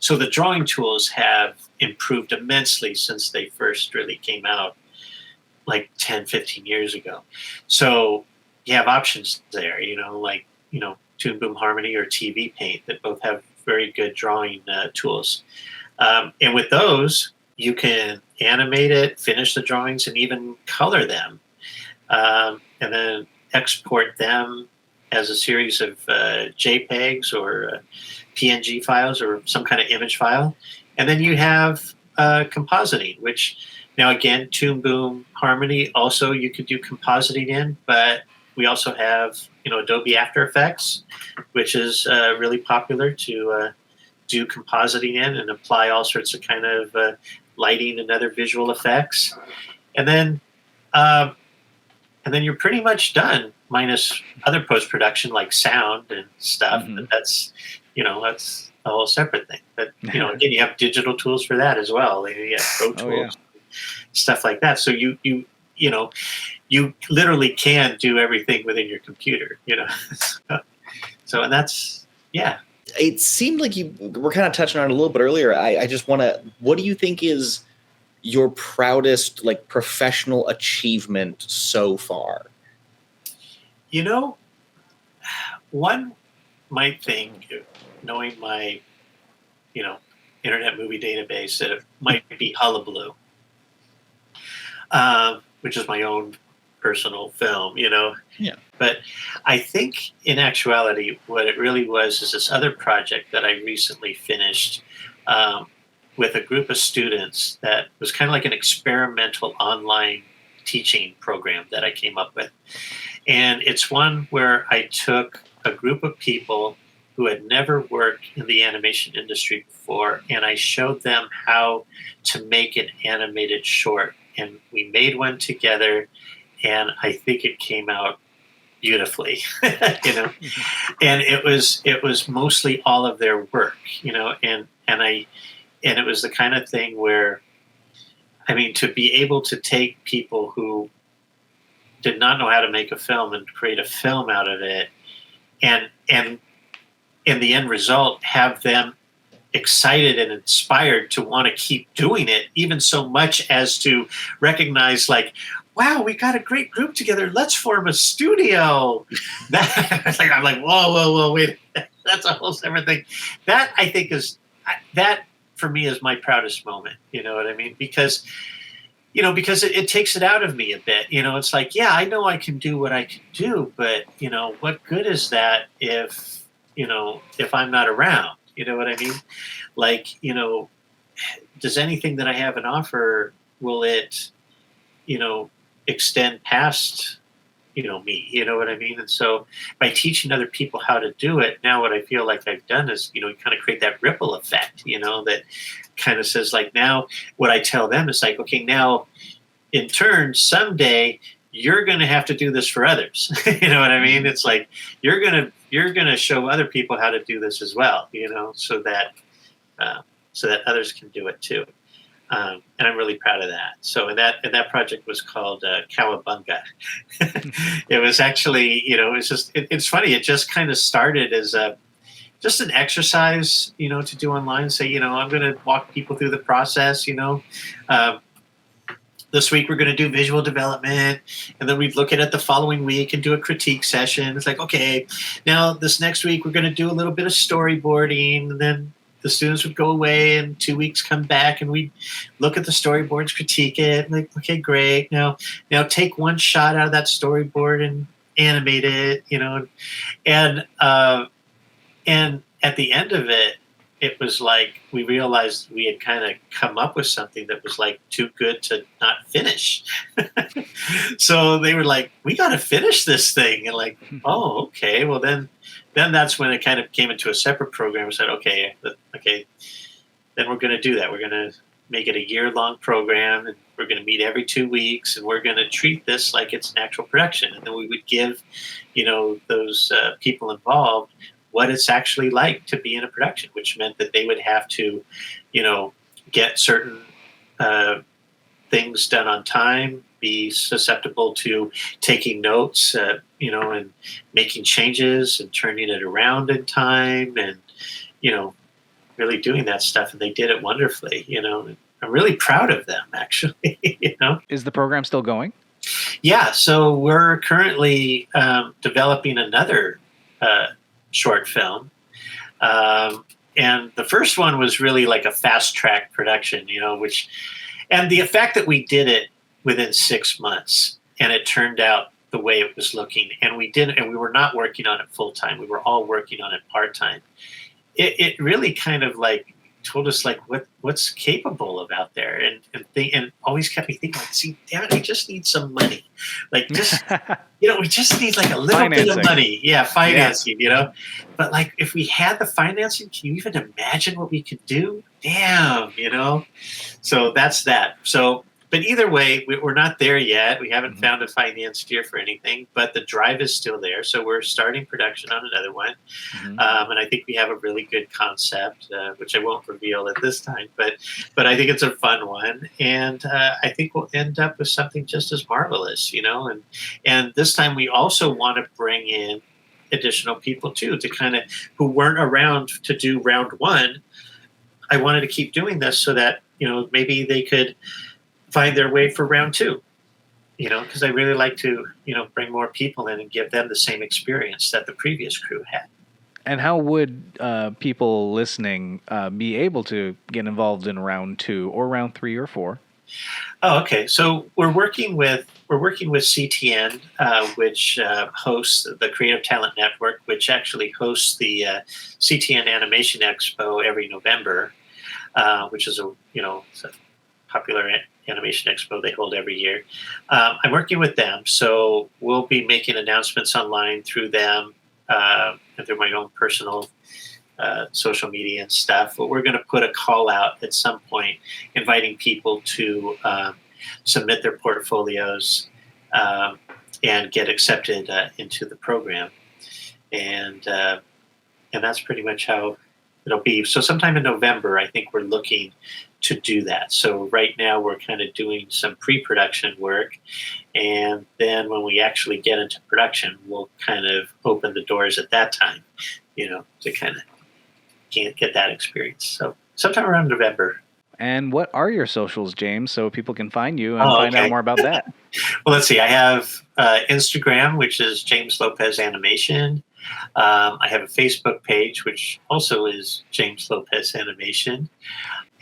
So the drawing tools have improved immensely since they first really came out like 10, 15 years ago. So you have options there, Toon Boom Harmony or TV Paint that both have very good drawing tools. And with those, you can animate it, finish the drawings, and even color them. And then export them as a series of JPEGs or PNG files or some kind of image file. And then you have compositing, which now again, Toon Boom Harmony, also you could do compositing in, but we also have, Adobe After Effects, which is really popular to do compositing in and apply all sorts of kind of lighting and other visual effects. And then you're pretty much done, minus other post-production like sound and stuff. Mm-hmm. But that's a whole separate thing. But, again, you have digital tools for that as well. You have Pro Tools, stuff like that. So you literally can do everything within your computer, So, and that's, yeah. It seemed like you were kind of touching on it a little bit earlier. I just want to, what do you think is your proudest professional achievement so far? One might think, knowing my, Internet Movie Database, that it might be Hullabaloo, which is my own personal film, Yeah. But I think in actuality, what it really was is this other project that I recently finished with a group of students that was kind of like an experimental online teaching program that I came up with. And it's one where I took a group of people who had never worked in the animation industry before, and I showed them how to make an animated short. And we made one together, and I think it came out beautifully, And it was mostly all of their work, and it was the kind of thing where, to be able to take people who did not know how to make a film and create a film out of it, and in the end result, have them excited and inspired to want to keep doing it, even so much as to recognize, wow, we got a great group together. Let's form a studio. I'm like, whoa, wait. That's a whole separate thing. That, I think, that for me is my proudest moment. You know what I mean? Because because it takes it out of me a bit. It's like, yeah, I know I can do what I can do, but what good is that if I'm not around? You know what I mean? Like, does anything that I have an offer, will it, extend past, me? You know what I mean? And so by teaching other people how to do it, now what I feel like I've done is, kind of create that ripple effect, that kind of says, like, now what I tell them is like, okay, now in turn, someday you're going to have to do this for others. You know what I mean? It's like, you're going to show other people how to do this as well, so that others can do it too. And I'm really proud of that. So, and that project was called Cowabunga. It was actually, it's funny. It just kind of started as just an exercise, to do online. Say, I'm going to walk people through the process. This week we're going to do visual development, and then we'd look at it the following week and do a critique session. It's like, okay, now this next week we're going to do a little bit of storyboarding, and then the students would go away and 2 weeks come back and we'd look at the storyboards, critique it, like, okay, great. Now take one shot out of that storyboard and animate it, and at the end of it, it was like we realized we had kind of come up with something that was like too good to not finish. So they were like, we got to finish this thing. And like, oh, okay. Well, then that's when it kind of came into a separate program. We said, okay, then we're going to do that. We're going to make it a year-long program, and we're going to meet every 2 weeks, and we're going to treat this like it's an actual production. And then we would give, those people involved what it's actually like to be in a production, which meant that they would have to, get certain things done on time, be susceptible to taking notes, and making changes and turning it around in time, and, really doing that stuff. And they did it wonderfully, I'm really proud of them, actually. Is the program still going? Yeah. So we're currently developing another short film. And the first one was really like a fast track production, and the fact that we did it within 6 months and it turned out the way it was looking, and we were not working on it full time. We were all working on it part time. It really kind of like told us like what's capable of out there, and always kept me thinking, like, see, Dad, we just need some money, like just we just need like a little bit of money, financing, but like if we had the financing, can you even imagine what we could do? Damn, so that's that. So, but either way, we're not there yet. We haven't found a financier for anything, but the drive is still there. So we're starting production on another one. And I think we have a really good concept, which I won't reveal at this time, but I think it's a fun one. And I think we'll end up with something just as marvelous, and this time we also want to bring in additional people too, to kind of, who weren't around to do round one. I wanted to keep doing this so that, maybe they could find their way for round two, because I really like to, bring more people in and give them the same experience that the previous crew had. And how would people listening be able to get involved in round 2 or round 3 or 4? Oh, okay. So we're working with CTN, which hosts the Creative Talent Network, which actually hosts the CTN Animation Expo every November, which is it's a popular animation expo they hold every year. I'm working with them, so we'll be making announcements online through them and through my own personal social media and stuff. But we're going to put a call out at some point inviting people to submit their portfolios and get accepted into the program. And that's pretty much how it'll be. So sometime in November, I think we're looking to do that. So right now we're kind of doing some pre-production work, and then when we actually get into production, we'll kind of open the doors at that time, to kind of get that experience. So sometime around November. And what are your socials, James, so people can find you and find out more about that? Well, let's see. I have Instagram, which is James Lopez Animation. I have a Facebook page, which also is James Lopez Animation.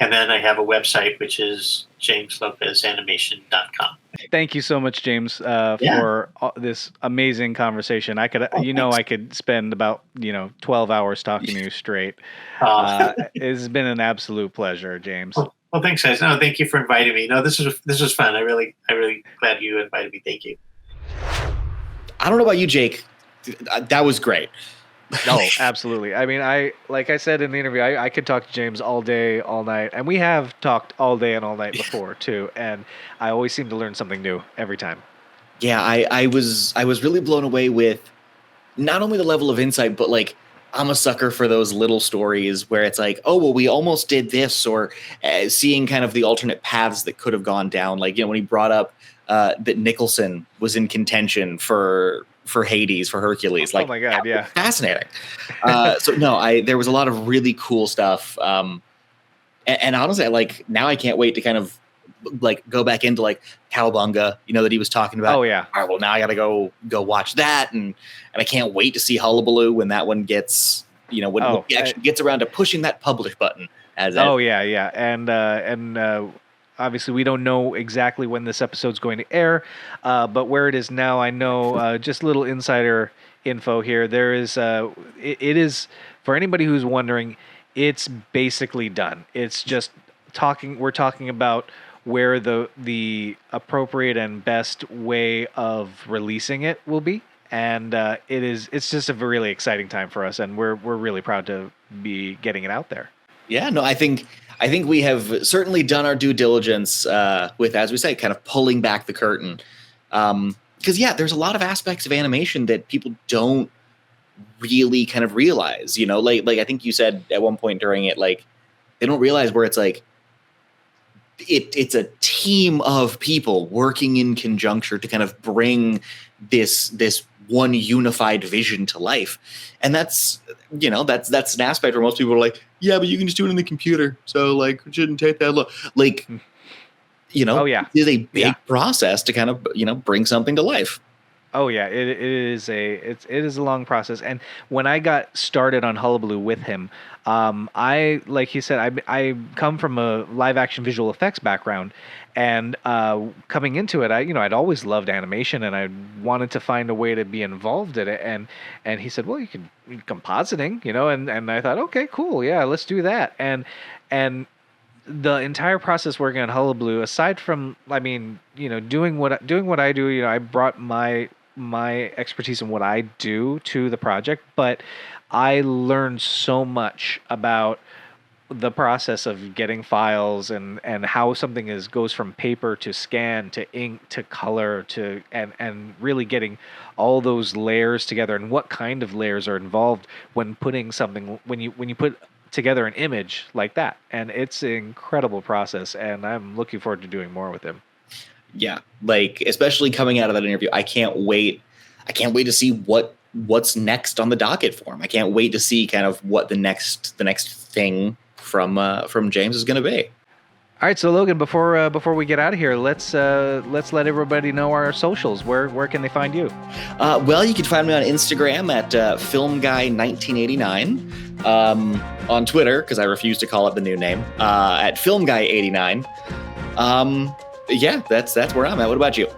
And then I have a website, which is jameslopezanimation.com. Thank you so much, James, for this amazing conversation. I could spend about 12 hours talking to you straight. It's been an absolute pleasure, James. Well, thanks, guys. No, thank you for inviting me. No, this was fun. I really glad you invited me. Thank you. I don't know about you, Jake. That was great. No, absolutely. I mean, like I said in the interview, I could talk to James all day, all night, and we have talked all day and all night before too. And I always seem to learn something new every time. Yeah, I was really blown away with not only the level of insight, but like I'm a sucker for those little stories where it's like, oh well, we almost did this, or seeing kind of the alternate paths that could have gone down. Like when he brought up that Nicholson was in contention for Hades, for Hercules. Like, oh my God, yeah. Fascinating. So no, there was a lot of really cool stuff. And honestly, now I can't wait to kind of go back into Cowabunga, that he was talking about. Oh yeah. All right, well now I got to go watch that. And I can't wait to see Hullabaloo when that one gets, when he actually gets around to pushing that publish button. Yeah. And obviously, we don't know exactly when this episode's going to air, but where it is now, I know just little insider info here. There is, it is, for anybody who's wondering, it's basically done. It's just we're talking about where the appropriate and best way of releasing it will be. And it's just a really exciting time for us, and we're really proud to be getting it out there. Yeah, no, I think we have certainly done our due diligence with, as we say, kind of pulling back the curtain. Because, there's a lot of aspects of animation that people don't really kind of realize, like I think you said at one point during it, they don't realize where it's it's a team of people working in conjunction to kind of bring this one unified vision to life. And that's an aspect where most people are like, yeah, but you can just do it in the computer. So it shouldn't take that long. Oh yeah. It is a big process to kind of, bring something to life. Oh yeah, it is a long process. And when I got started on Hullabaloo with him, I, like he said, I come from a live action visual effects background, and coming into it, I'd always loved animation, and I wanted to find a way to be involved in it. And he said, well, you can compositing, and I thought, okay, cool, yeah, let's do that. And the entire process working on Hullabaloo, aside from, doing what I do, I brought my expertise in what I do to the project, but I learned so much about the process of getting files and how something goes from paper to scan to ink to color to and really getting all those layers together, and what kind of layers are involved when putting something when you put together an image like that. And it's an incredible process, and I'm looking forward to doing more with him. Yeah, especially coming out of that interview, I can't wait to see what's next on the docket for him. I can't wait to see kind of what the next thing from James is going to be. All right, so Logan, before we get out of here, let's let everybody know our socials. Where can they find you? Well, you can find me on Instagram at FilmGuy1989, on Twitter, because I refuse to call it the new name, at FilmGuy89. That's where I'm at. What about you?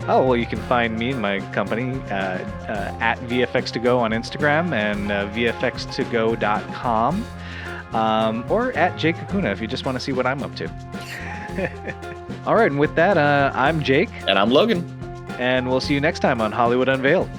Oh, well, you can find me and my company at VFX2Go on Instagram and VFX2Go.com. Or at Jake Akuna if you just want to see what I'm up to. All right, and with that, I'm Jake. And I'm Logan. And we'll see you next time on Hollywood Unveiled.